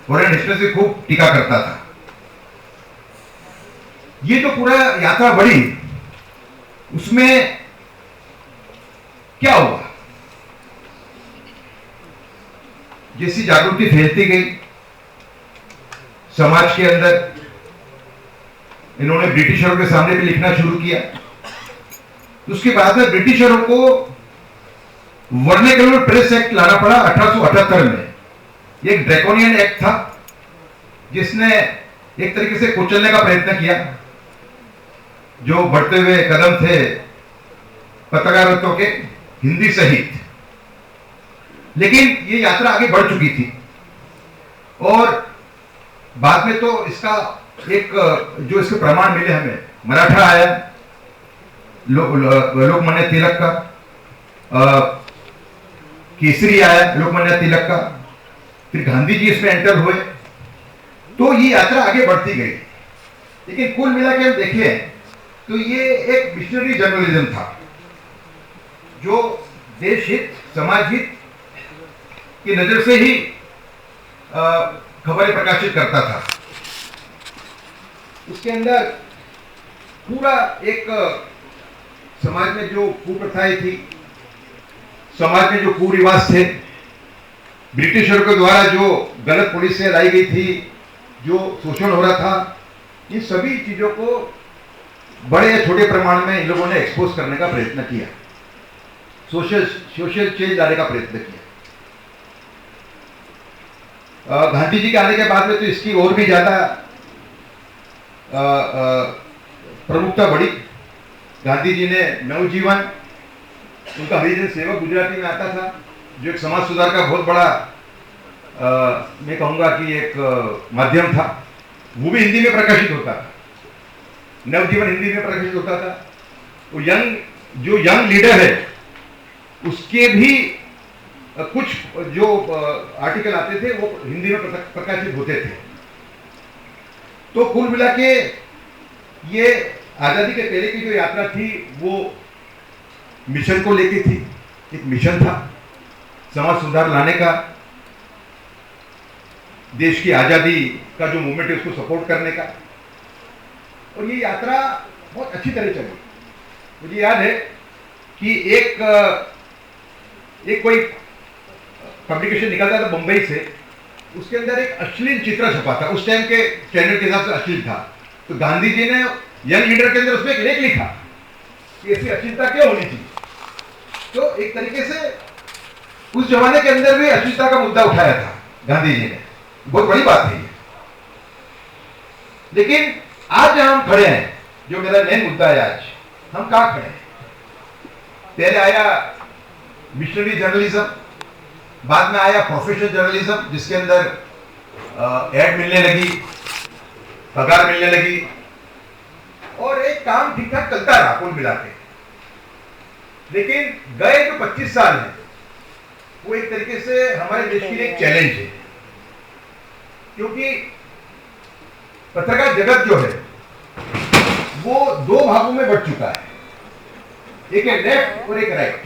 वॉरेन हेस्टिंग्स की खूब टीका करता था। ये जो पूरा यात्रा बढ़ी उसमें क्या हुआ, जैसी जागृति फैलती गई समाज के अंदर, इन्होंने ब्रिटिशरों के सामने भी लिखना शुरू किया। उसके बाद में ब्रिटिशरों को वर्नाक्युलर प्रेस एक्ट लाना पड़ा 1878 में। ये एक ड्रैकोनियन एक्ट था जिसने एक तरीके से कुचलने का प्रयत्न किया जो बढ़ते हुए कदम थे पत्रकारिता के हिंदी सहित। लेकिन ये यात्रा आगे बढ़ चुकी थी और बाद में तो इसका एक जो इसके प्रमाण मिले हमें, मराठा आया, लोकमान्य तिलक का, केसरी आया लोकमान्य तिलक का, फिर गांधी जी इसमें एंटर हुए, तो ये यात्रा आगे बढ़ती गई। लेकिन कुल मिला के हम देखें तो ये एक मिशनरी जर्नलिज्म था जो देश हित समाज हित की नजर से ही खबरें प्रकाशित करता था। उसके अंदर पूरा एक समाज में जो कुप्रथाएं थी, समाज में जो कुरिवाज थे, ब्रिटिशरों के द्वारा जो गलत पॉलिसियां लाई गई थी, जो शोषण हो रहा था, इन सभी चीजों को बड़े या छोटे प्रमाण में इन लोगों ने एक्सपोज करने का प्रयत्न किया, सोशल चेंज लाने का प्रयत्न किया। गांधी जी के आने के बाद में तो इसकी और भी ज्यादा प्रमुखता बढ़ी। गांधी जी ने नवजीवन, उनका हरिजन सेवक गुजराती में आता था, जो एक समाज सुधार का बहुत बड़ा मैं कहूँगा कि एक माध्यम था, वो भी हिंदी में प्रकाशित होता था। नवजीवन हिंदी में प्रकाशित होता था। वो जो यंग लीडर है उसके भी कुछ जो आर्टिकल आते थे वो हिंदी में प्रकाशित होते थे। तो कुल मिला के ये आज़ादी के पहले की जो यात्रा थी वो मिशन को लेके थी। एक मिशन था समाज सुधार लाने का, देश की आज़ादी का जो मूवमेंट है उसको सपोर्ट करने का। और ये यात्रा बहुत अच्छी तरह चली। मुझे याद है कि एक कोई पब्लिकेशन निकलता था बंबई से, उसके अंदर एक अश्लील चित्र छपा था। उस टाइम के स्टैंडर्ड के हिसाब से अश्लील था। तो गांधी जी ने यंग लीडर के अंदर उसमें एक लेख लिखा कि ऐसी अश्लीलता क्यों होनी चाहिए। तो एक तरीके से उस जमाने के अंदर भी अश्लीलता का मुद्दा उठाया था गांधी जी ने। बहुत बड़ी बात है ये। लेकिन आज जहां हम खड़े हैं, जो मेरा मेन मुद्दा है, आज हम कहां खड़े हैं? पहले आया मिशनरी जर्नलिज्म, बाद में आया प्रोफेशनल जर्नलिज्म, जिसके अंदर एड मिलने लगी, पगार मिलने लगी और एक काम ठीक ठाक चलता रहा कुल मिला के। लेकिन गए जो 25 साल हैं वो एक तरीके से हमारे देश के लिए एक चैलेंज है, क्योंकि पत्रकार जगत जो है वो दो भागों में बढ़ चुका है। एक है लेफ्ट और एक राइट।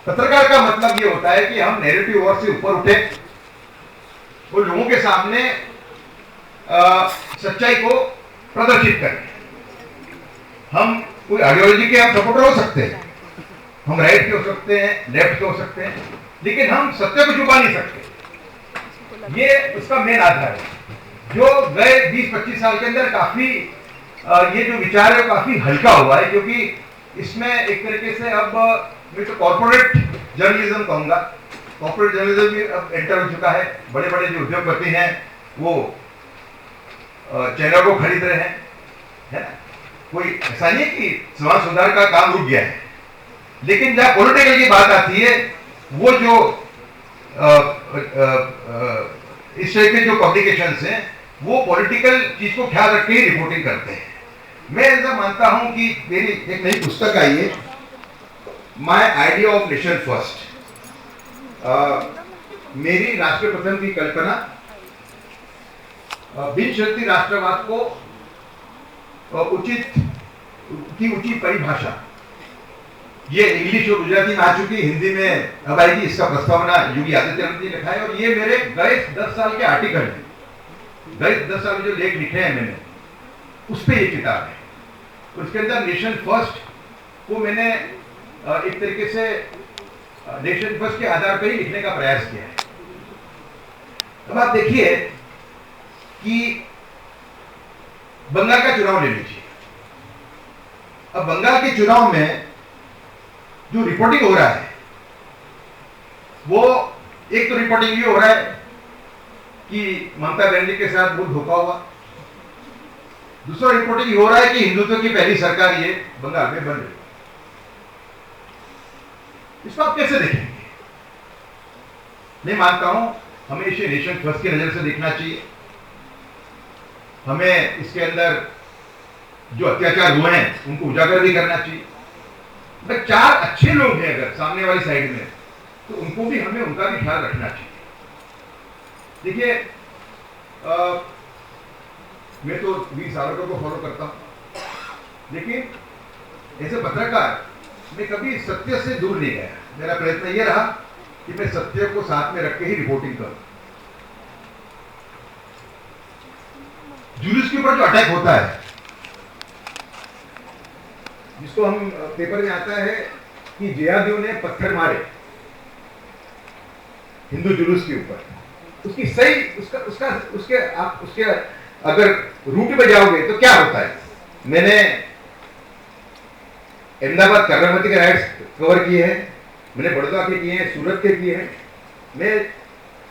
पत्रकार का मतलब ये होता है कि हम नैरेटिव वर्ड से ऊपर उठे और लोगों के सामने सच्चाई को प्रदर्शित करें। हम कोई आइडियोलॉजी के हम सपोर्टर हो सकते हैं, हम राइट के हो सकते हैं, लेफ्ट के हो सकते हैं, लेकिन हम सत्य को छुपा नहीं सकते। ये उसका मेन आधार है, जो गए 20-25 साल के अंदर काफी ये जो विचार है काफी हल्का हुआ है, क्योंकि इसमें एक तरीके से अब मैं तो कॉर्पोरेट जर्नलिज्म कहूंगा। कॉर्पोरेट जर्नलिज्म भी अब एंटर हो चुका है। बड़े बड़े जो उद्योगपति हैं वो चैनल को खरीद रहे हैं, है ना। कोई ऐसा नहीं है कि समाज सुधार का काम रुक गया है, लेकिन जहां पॉलिटिकल की बात आती है वो जो इस टाइप के जो पब्लिकेशंस हैं वो पॉलिटिकल चीज को ख्याल रख के ही रिपोर्टिंग करते हैं। मैं ऐसा मानता हूं कि मेरी एक नई पुस्तक आई है, my idea of nation first, मेरी राष्ट्र प्रथम की कल्पना, बिन शर्ती राष्ट्रवाद को उचित परिभाषा, ये इंग्लिश और गुजराती में आ चुकी, हिंदी में अब आएगी। इसका प्रस्तावना योगी आदित्यनाथ जी ने लिखा है और ये मेरे गए 10 साल के आर्टिकल हैं, गए 10 साल में जो लेख लिखे हैं मैंने, उस पर ये किताब है। उसके अंदर नेशन फर्स्ट को मैंने एक तरीके से नेशन फर्स्ट के आधार पर ही लिखने का प्रयास किया है। अब आप देखिए कि बंगाल का चुनाव ले लीजिए। अब बंगाल के चुनाव में जो रिपोर्टिंग हो रहा है वो एक तो रिपोर्टिंग ये हो रहा है कि ममता बनर्जी के साथ बहुत धोखा हुआ। दूसरा रिपोर्टिंग ये हो रहा है कि हिंदुत्व की पहली सरकार ये बंगाल में बन रही। इसको आप कैसे देखेंगे? मैं मानता हूं हमें इसे नेशन फर्स्ट की नजर से देखना चाहिए। हमें इसके अंदर जो अत्याचार हुए हैं उनको उजागर भी करना चाहिए। अगर 4 अच्छे लोग हैं अगर सामने वाली साइड में, तो उनको भी हमें उनका भी ख्याल रखना चाहिए। देखिए मैं तो वीर सावरकर को फॉलो करता हूं, लेकिन ऐसे पत्रकार मैं कभी सत्य से दूर नहीं गया। मेरा प्रयत्न यह रहा कि मैं सत्य को साथ में रख के ही रिपोर्टिंग करूं। जुलूस के ऊपर जो अटैक होता है, जिसको हम पेपर में आता है कि जिहादियों ने पत्थर मारे हिंदू जुलूस के ऊपर, उसकी सही उसके अगर रूट पे जाओगे तो क्या होता है। मैंने अहमदाबाद कर्नावती के राइट्स कवर किए हैं, मैंने बड़ौदा के किए हैं, सूरत के किए हैं। मैं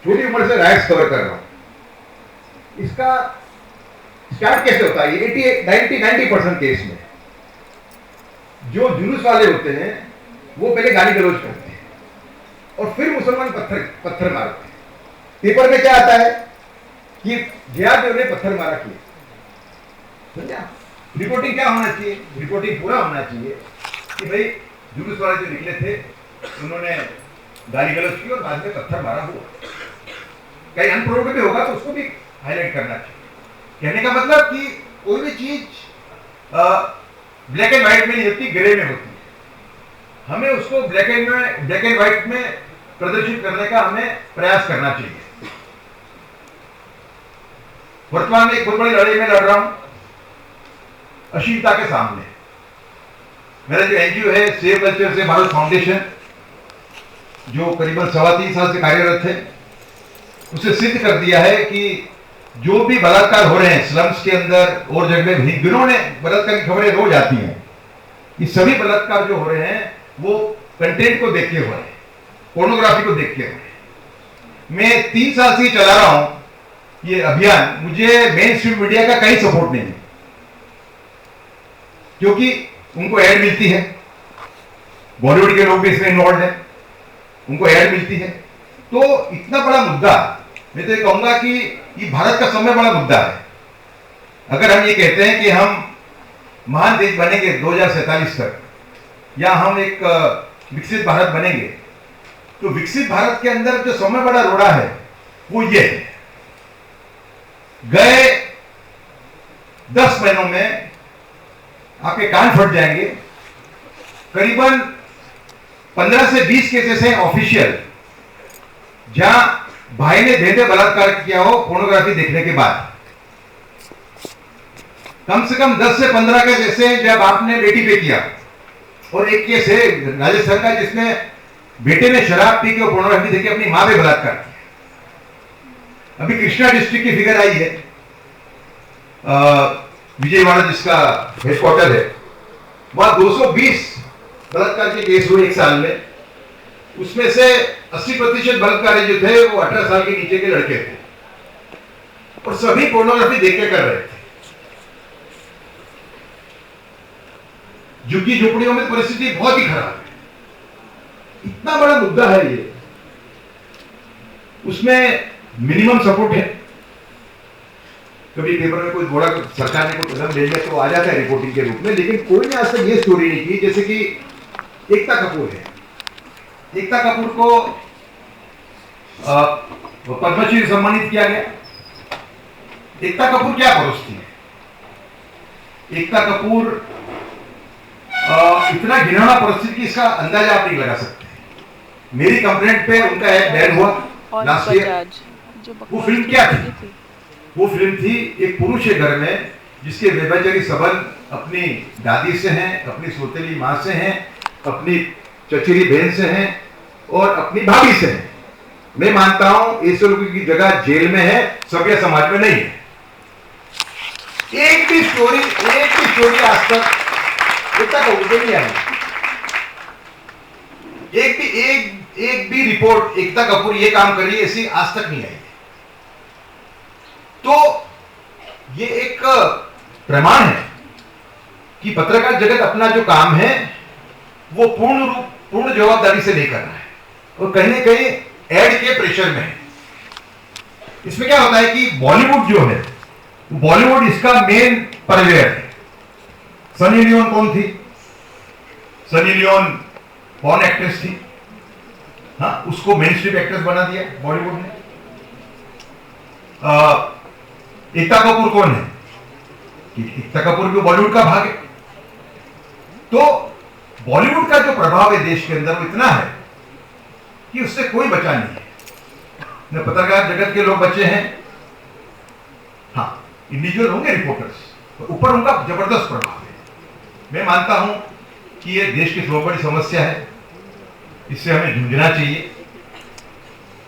छोटी उम्र से राइट्स कवर कर रहा हूं। इसका स्टार्ट कैसे होता है? 90% केस में जो जुलूस वाले होते हैं वो पहले गाली गलौज करते हैं, और फिर मुसलमान पत्थर मारते हैं। पेपर में क्या आता है कि जिहाद ने पत्थर मारा किया। समझा? रिपोर्टिंग क्या होना चाहिए? रिपोर्टिंग पूरा होना चाहिए कि भाई जुलूस वाले जो निकले थे उन्होंने गाली गलौज की और बाद में पत्थर मारा हुआ। कहीं अनप्रोव्ड भी होगा तो उसको भी हाईलाइट करना चाहिए। कहने का मतलब कि कोई भी चीज ब्लैक एंड व्हाइट में नहीं होती, ग्रे में होती है। हमें उसको ब्लैक एंड व्हाइट में प्रदर्शित करने का हमें प्रयास करना चाहिए। वर्तमान में एक बहुत बड़ी लड़ाई में लड़ रहा हूं अश्लीलता के सामने। मेरा जो एनजीओ है सेव कल्चर से भारत फाउंडेशन, जो करीबन 3.25 साल से कार्यरत है, उसे सिद्ध कर दिया है कि जो भी बलात्कार हो रहे हैं स्लम्स के अंदर और जगह में, दिनों ने बलात्कार की खबरें रोज आती हैं, ये सभी बलात्कार जो हो रहे हैं वो कंटेंट को देख के हो रहे हैं, पोर्नोग्राफी को देख के हो रहे हैं। मैं 3 साल से चला रहा हूं ये अभियान। मुझे मेन स्ट्रीम मीडिया का कहीं सपोर्ट नहीं है, क्योंकि उनको एड मिलती है, बॉलीवुड के लोग भी इसमें इन्वॉल्व है, उनको एड मिलती है। तो इतना बड़ा मुद्दा, मैं तो ये कहूंगा कि ये भारत का सबसे बड़ा मुद्दा है। अगर हम ये कहते हैं कि हम महान देश बनेंगे 2047 तक, या हम एक विकसित भारत बनेंगे, तो विकसित भारत के अंदर जो सबसे बड़ा रोड़ा है वो ये है, गए 10 महीनों में आपके कान फट जाएंगे। करीबन 15 से 20 केसेस हैं ऑफिशियल, जहां भाई ने बेटे बलात्कार किया हो पोर्नोग्राफी देखने के बाद। कम से कम 10 से 15 केस ऐसे हैं जब आपने बेटी पे किया, और एक केस है राजस्थान का जिसमें बेटे ने शराब पी के पोर्नोग्राफी देख के अपनी मां पे बलात्कार किया। अभी कृष्णा डिस्ट्रिक्ट की फिगर आई है, विजयवाड़ा जिसका हेडक्वार्टर है, वहां 220 बलात्कार के केस हुए 1 साल में। उसमें से 80% बलात्कारी जो थे वो 18 साल के नीचे के लड़के थे, और सभी पोर्नोग्राफी देख के कर रहे थे। झुग्गी झोपड़ियों में परिस्थिति बहुत ही खराब है। इतना बड़ा मुद्दा है ये, उसमें मिनिमम सपोर्ट है। कभी पेपर में कोई बड़ा सरकार ने कोई कदम ले लिया तो आ जाता है रिपोर्टिंग के रूप में, लेकिन कोई ने आज तक ये स्टोरी नहीं की। जैसे कि एकता कपूर है, एकता कपूर को पद्मश्री सम्मानित किया गया। एकता कपूर क्या परोसती है? एकता कपूर इतना घिनौना परिस्थिति की इसका अंदाजा आप नहीं लगा सकते। मेरी कंप्लेंट पे उनका एक बैन हुआ लास्ट ईयर। वो फिल्म क्या थी? वो फिल्म थी एक पुरुष है घर में जिसके व्यभिचारी संबंध अपनी दादी से हैं, अपनी सौतेली मां से हैं, अपनी चचेरी बहन से हैं और अपनी भाभी से हैं। मैं मानता हूं ऐसे लोगों की जगह जेल में है, सभ्य समाज में नहीं है। एक भी स्टोरी आज तक इतना नहीं आई। एक भी रिपोर्ट एकता कपूर ये काम करी ऐसी आज तक नहीं आई। तो ये एक प्रमाण है कि पत्रकार जगत अपना जो काम है वो पूर्ण जवाबदारी से नहीं कर रहा है, और कहीं ना कहीं एड के प्रेशर में है। इसमें क्या होता है कि बॉलीवुड जो है, बॉलीवुड इसका मेन परवेयर है। सनी लियोन कौन थी? सनी लियोन पॉर्न एक्ट्रेस थी, हाँ, उसको मेन स्ट्रीम एक्ट्रेस बना दिया बॉलीवुड ने। एकता कपूर कौन है? एकता कपूर भी बॉलीवुड का भाग है। तो बॉलीवुड का जो प्रभाव है देश के अंदर वो इतना है कि उससे कोई बचा नहीं है। न पत्रकार जगत के लोग बचे हैं, हाँ, इंडिविजुअल होंगे रिपोर्टर्स, तो ऊपर उनका जबरदस्त प्रभाव है। मैं मानता हूं कि ये देश की बहुत बड़ी समस्या है, इससे हमें जूझना चाहिए।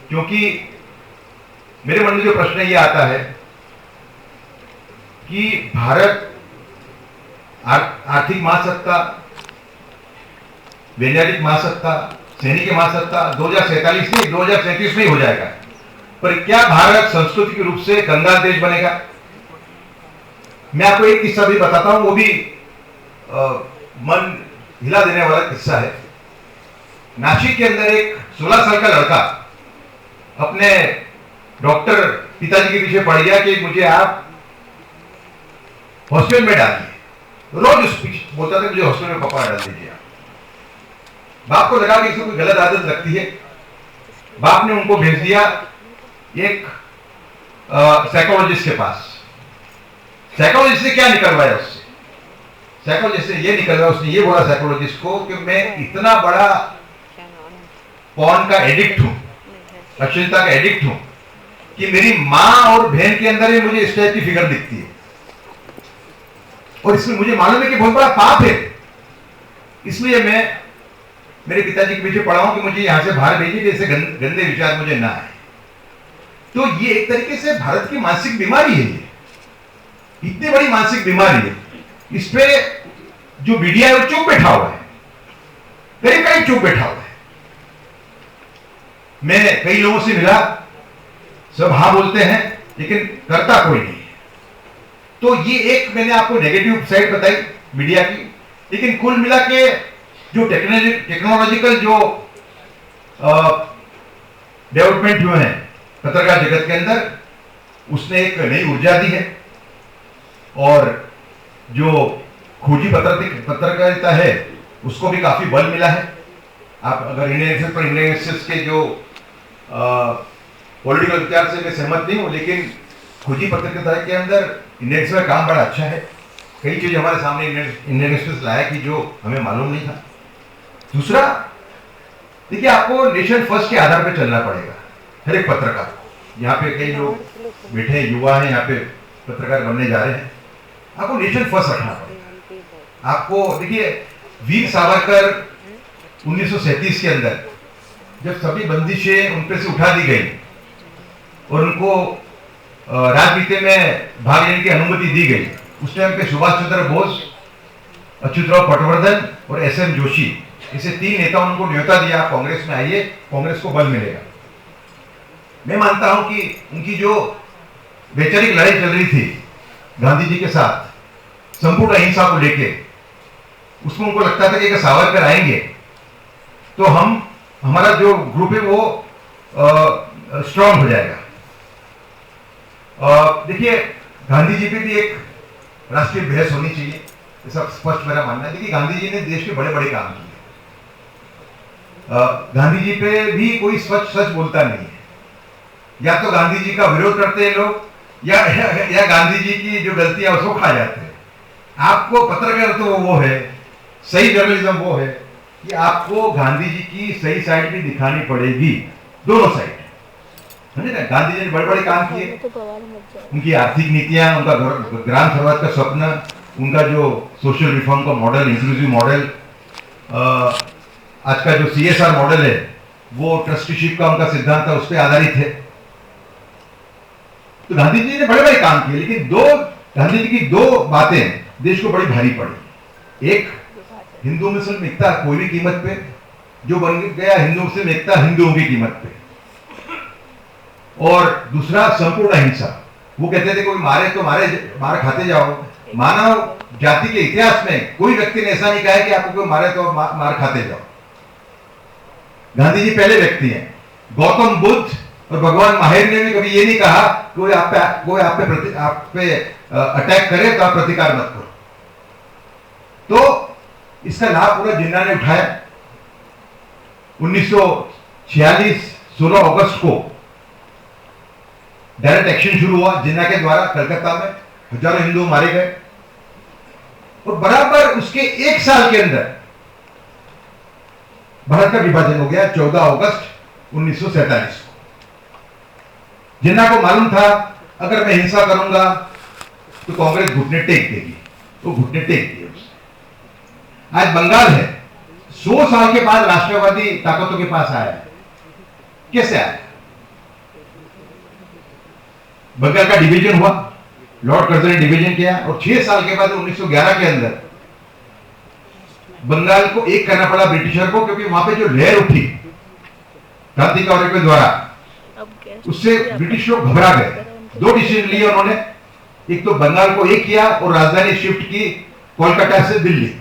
क्योंकि मेरे मन में जो प्रश्न ये आता है कि भारत आर्थिक महासत्ता, वैज्ञानिक महासत्ता, सैनिक महासत्ता 2047 नहीं 2037 में ही हो जाएगा, पर क्या भारत सांस्कृतिक रूप से गंगा देश बनेगा? मैं आपको एक किस्सा भी बताता हूं, वो भी मन हिला देने वाला किस्सा है। नासिक के अंदर एक 16 साल का लड़का अपने डॉक्टर पिताजी के पीछे पड़ गया कि मुझे आप हॉस्टल में डालिए, रोज उस पीछे बोलता था मुझे हॉस्टल में पापा डाल दीजिए। बाप को लगा कि इसको कोई गलत आदत लगती है, बाप ने उनको भेज दिया एक साइकोलॉजिस्ट के पास। साइकोलॉजिस्ट ने क्या निकलवाया उससे? साइकोलॉजिस्ट ने ये निकलवाया, उसने ये बोला साइकोलॉजिस्ट को कि मैं इतना बड़ा पॉर्न का एडिक्ट हूं, अश्लीलता का एडिक्ट हूं कि मेरी मां और बहन के अंदर ही मुझे इस टाइप की फिगर दिखती है, और इसमें मुझे मालूम है कि बहुत बड़ा पाप है, इसलिए मैं मेरे पिताजी के पीछे पड़ा हूं कि मुझे यहां से बाहर भेजिए कि ऐसे गंदे विचार मुझे ना आए। तो ये एक तरीके से भारत की मानसिक बीमारी है, ये इतनी बड़ी मानसिक बीमारी है। इस पे जो मीडिया है वो चुप बैठा हुआ है, करीब करीब चुप बैठा हुआ है। मैं कई लोगों से मिला, सब हाँ बोलते हैं लेकिन करता कोई नहीं है। तो ये एक मैंने आपको नेगेटिव साइड बताई मीडिया की, लेकिन कुल मिला के जो टेक्नोलॉजिकल जो डेवलपमेंट हुए हैं पत्रकार जगत के अंदर, उसने एक नई ऊर्जा दी है, और जो खोजी पत्रकारिता है उसको भी काफी बल मिला है। आप अगर इंडियन एक्सप्रेस पर इंडियन एक्सप्रेस के जो पॉलिटिकल विचार से मैं सहमत नहीं हूं, लेकिन खोजी पत्रकारिता के अंदर इंडियन एक्सप्रेस का काम बड़ा अच्छा है। कई चीजें हमारे सामने इंडियन एक्सप्रेस लाया कि जो हमें मालूम नहीं था। दूसरा, देखिए आपको नेशन फर्स्ट के आधार पर चलना पड़ेगा हर एक पत्रकार को। यहाँ पे कई लोग बैठे युवा हैं, यहाँ पे पत्रकार बनने जा रहे हैं, आपको नेशन फर्स्ट रखना पड़ेगा। आपको देखिए वीर सावरकर 1937 के अंदर जब सभी बंदिशें उन पे से उठा दी गई और उनको राजनीति में भाग लेने की अनुमति दी गई, उस टाइम पे सुभाष चंद्र बोस, अच्युतराव पटवर्धन और एसएम जोशी, इसे 3 नेताओं को न्योता दिया, आप कांग्रेस में आइए, कांग्रेस को बल मिलेगा। मैं मानता हूं कि उनकी जो वैचारिक लड़ाई चल रही थी गांधी जी के साथ संपूर्ण अहिंसा को लेके, उसमें उनको लगता था कि अगर सावरकर आएंगे तो हमारा जो ग्रुप है वो स्ट्रांग हो जाएगा। देखिए गांधी जी पे भी एक राष्ट्रीय बहस होनी चाहिए, ऐसा स्पष्ट मेरा मानना है। देखिए गांधी जी ने देश के बड़े बड़े काम किए, गांधी जी पे भी कोई सच बोलता नहीं है। या तो गांधी जी का विरोध करते हैं लोग, या गांधी जी की जो गलतियां उसको खा जाते हैं। आपको पत्रकार तो वो है, सही जर्नलिज्म वो है कि आपको गांधी जी की सही साइड भी दिखानी पड़ेगी, दोनों साइड। समझे ना, गांधी जी ने बड़े बड़े काम किए, उनकी आर्थिक नीतियां, उनका ग्राम स्वराज का स्वप्न, उनका जो सोशल रिफॉर्म का मॉडल, इंक्लूसिव मॉडल, आज का जो CSR मॉडल है वो ट्रस्टीशिप का उनका सिद्धांत था, उस पर आधारित है। तो गांधी जी ने बड़े बड़े काम किए, लेकिन गांधी जी की 2 बातें देश को बड़ी भारी पड़ी। एक, हिंदू मुस्लिम एकता कोई भी कीमत पे, जो बन गया हिंदू मुस्लिम एकता हिंदुओं की कीमत पे। और दूसरा, संपूर्ण अहिंसा। वो कहते थे कोई मारे तो मार खाते जाओ। मानव जाति के इतिहास में कोई व्यक्ति ने ऐसा नहीं कहा है कि आपको कोई मारे तो मार खाते जाओ। गांधी जी पहले व्यक्ति हैं। गौतम बुद्ध और भगवान महावीर ने भी कभी ये नहीं कहा कोई आप पे अटैक करे तो आप प्रतिकार मत करो। तो इसका लाभ पूरा जिन्ना ने उठाया। 1946 16 अगस्त को डायरेक्ट एक्शन शुरू हुआ जिन्ना के द्वारा। कलकत्ता में हजारों हिंदू मारे गए, और बराबर उसके 1 साल के अंदर भारत का विभाजन हो गया 14 अगस्त 1947 को। जिन्ना को मालूम था अगर मैं हिंसा करूंगा तो कांग्रेस घुटने टेक देगी, वो घुटने टेक दिए उसने। आज बंगाल है 100 साल के बाद राष्ट्रवादी ताकतों के पास आया है। कैसे आया? बंगाल का डिवीजन हुआ, लॉर्ड कर्जन ने डिवीजन किया, और 6 साल के बाद 1911 के अंदर बंगाल को एक करना पड़ा ब्रिटिशर को, क्योंकि वहां पे जो लहर उठी क्रांतिकारियों के द्वारा, उससे ब्रिटिश लोग घबरा गए। 2 डिसीजन लिए उन्होंने, एक तो बंगाल को एक किया और राजधानी शिफ्ट की कोलकाता से दिल्ली,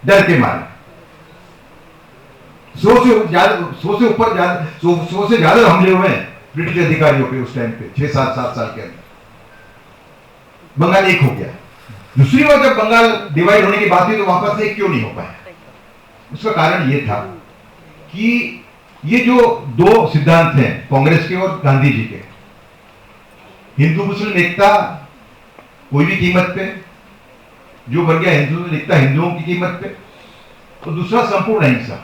डर के मारे। 100 से ऊपर 100 से ज्यादा हमले हुए हैं ब्रिटिश अधिकारियों पे उस टाइम पे 6-7 साल के अंदर। बंगाल एक हो गया। दूसरी बार जब बंगाल डिवाइड होने की बात हुई तो वापस एक क्यों नहीं हो पाया? उसका कारण यह था कि ये जो दो सिद्धांत हैं कांग्रेस के और गांधी जी के, हिंदू मुस्लिम एकता कोई भी कीमत पे, जो बन गया हिंदू एकता हिंदुओं की कीमत पे, और दूसरा संपूर्ण अहिंसा।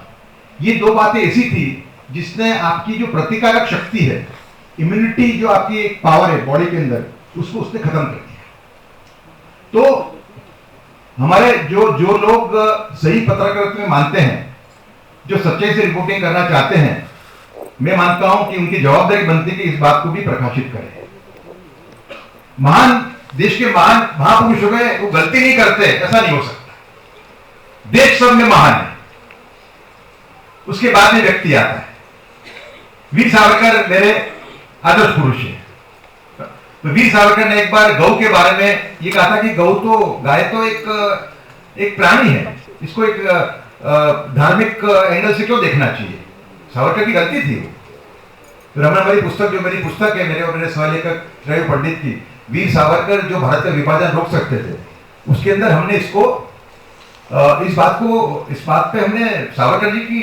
ये दो बातें ऐसी थी जिसने आपकी जो प्रतिकारक शक्ति है, इम्यूनिटी जो आपकी एक पावर है बॉडी के अंदर, उसको उसने खत्म कर दिया। तो हमारे जो लोग सही पत्रकारिता में मानते हैं, जो सच्चाई से रिपोर्टिंग करना चाहते हैं, मैं मानता हूं कि उनकी जवाबदारी बनती है कि इस बात को भी प्रकाशित करें। देश के महान महापुरुषों में वो गलती नहीं करते, ऐसा नहीं हो सकता। देश सब में महान है, उसके बाद में व्यक्ति आता है। वीर सावरकर मेरे आदर्श पुरुष है। तो वीर सावरकर ने एक बार गौ के बारे में ये कहा था कि गाय तो एक प्राणी है, इसको एक धार्मिक एंगल से क्यों देखना चाहिए। सावरकर की गलती थी वो। तो रमन हमारी पुस्तक, जो मेरी पुस्तक है, मेरे और मेरे सहलेखक रवि पंडित की, वीर सावरकर जो भारत का विभाजन रोक सकते थे, उसके अंदर हमने इस बात पे हमने सावरकर जी की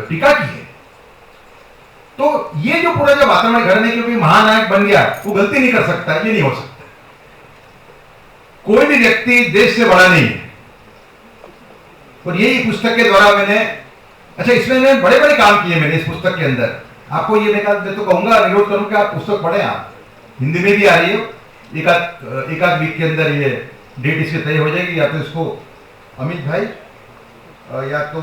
टीका की है। तो ये जो पूरा जो वातावरण घर में क्योंकि महानायक बन गया, वो गलती नहीं कर सकता, ये नहीं हो सकता। कोई भी व्यक्ति देश से बड़ा नहीं है। और यही पुस्तक के द्वारा इसमें मैंने बड़े बड़े काम किए मैंने इस पुस्तक के अंदर। आपको ये मैं तो कहूंगा, अनुरोध करूं कि आप पुस्तक पढ़ें। आप हिंदी में भी आ रही है, एक आध वीक के अंदर ये डेट इसकी तय हो जाएगी। या तो इसको अमित भाई या तो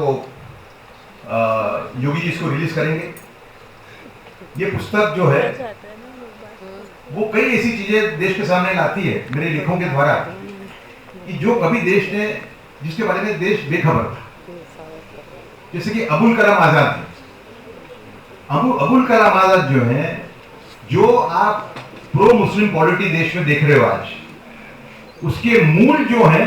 योगी जी इसको रिलीज करेंगे। ये पुस्तक जो है वो कई ऐसी चीजें देश के सामने लाती है मेरे लेखों के द्वारा कि जो कभी देश ने, जिसके बारे में देश बेखबर था। जैसे कि अबुल कलाम आजाद है। अबुल कलाम आजाद जो है, जो आप प्रो मुस्लिम पॉलिटी देश में देख रहे हो आज, उसके मूल जो है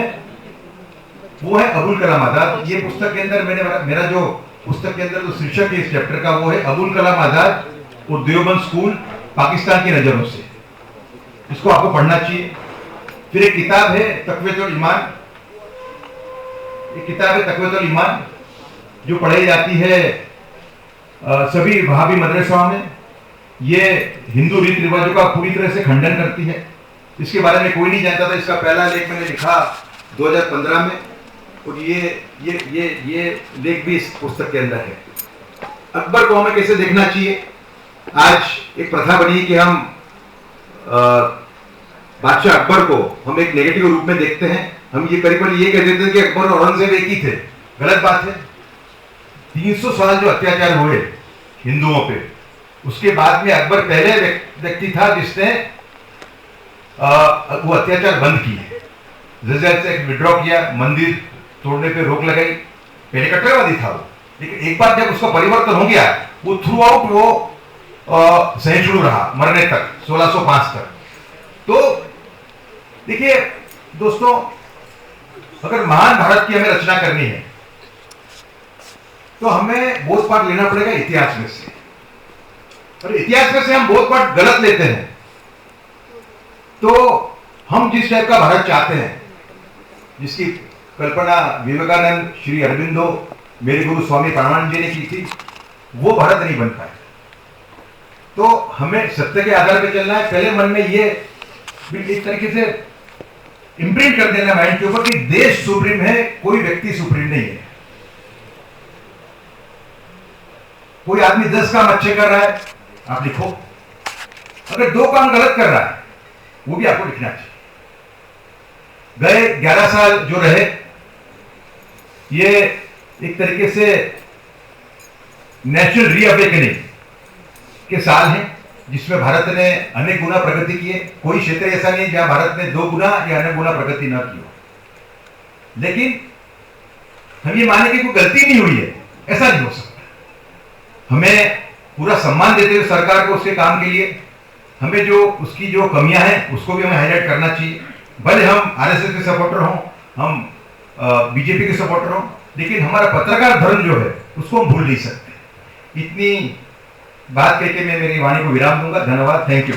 वो है अबुल कलाम आजाद। ये पुस्तक के अंदर मेरा जो पुस्तक के अंदर जो शीर्षक है इस चैप्टर का, वो है अबुल कलाम आजाद और देवबंद स्कूल पाकिस्तान की नजरों से। इसको आपको पढ़ना चाहिए। फिर एक किताब है तक़वियतुल ईमान, एक किताब है तक़वियतुल ईमान, जो पढ़ाई जाती है सभी वहाबी मदरसाओं में। ये हिंदू रीति रिवाजों का पूरी तरह से खंडन करती है। इसके बारे में कोई नहीं जानता था। इसका पहला लेख मैंने लिखा 2015 में, और ये लेख भी इस पुस्तक के अंदर है। अकबर को हमें कैसे देखना चाहिए। आज एक प्रथा बनी कि हम बादशाह अकबर को हम एक नेगेटिव रूप में देखते हैं। हम ये करीबन ये कह देते हैं कि अकबर और औरंगजेब एक ही थे। गलत बात है। 300 साल जो अत्याचार हुए हिंदुओं पे, उसके बाद में अकबर पहले व्यक्ति था जिसने वो अत्याचार बंद किए। जजिया से विड्रॉ किया, मंदिर तोड़ने पे रोक लगाई। पहले कट्टरवादी था वो, लेकिन एक बार जब उसका परिवर्तन हो गया, वो थ्रू आउट वो सहिष्णु रहा मरने तक, 1605 तक। तो देखिए दोस्तों, अगर महान भारत की हमें रचना करनी है तो हमें बहुत पाठ लेना पड़ेगा इतिहास में से। और इतिहास में से हम बहुत पाठ गलत लेते हैं। तो हम जिस टाइप का भारत चाहते हैं, जिसकी कल्पना विवेकानंद, श्री अरविंदो, मेरे गुरु स्वामी परमानंद जी ने की थी, वो भारत नहीं बन पाया। तो हमें सत्य के आधार पर चलना है। पहले मन में ये एक तरीके से इंप्रिंट कर देना माइंड के ऊपर कि देश सुप्रीम है, कोई व्यक्ति सुप्रीम नहीं है। कोई आदमी 10 काम अच्छे कर रहा है, आप लिखो। अगर 2 काम गलत कर रहा है, वो भी आपको लिखना चाहिए। गए 11 साल जो रहे, ये एक तरीके से नेशनल रीअवेकनिंग के साल हैं, जिसमें भारत ने अनेक गुना प्रगति की है। कोई क्षेत्र ऐसा नहीं जहां भारत ने 2 गुना या अनेक गुना प्रगति न की हो। लेकिन हम ये माने कि कोई गलती नहीं हुई है, ऐसा नहीं हो सकता। हमें पूरा सम्मान देते हुए सरकार को उसके काम के लिए, हमें जो उसकी जो कमियां हैं उसको भी हमें हाईलाइट करना चाहिए। भले हम आरएसएस के सपोर्टर हों, हम बीजेपी के सपोर्टर हों, लेकिन हमारा पत्रकार धर्म जो है उसको हम भूल नहीं सकते। इतनी बात कहकर मैं मेरी वाणी को विराम दूंगा। धन्यवाद, थैंक यू।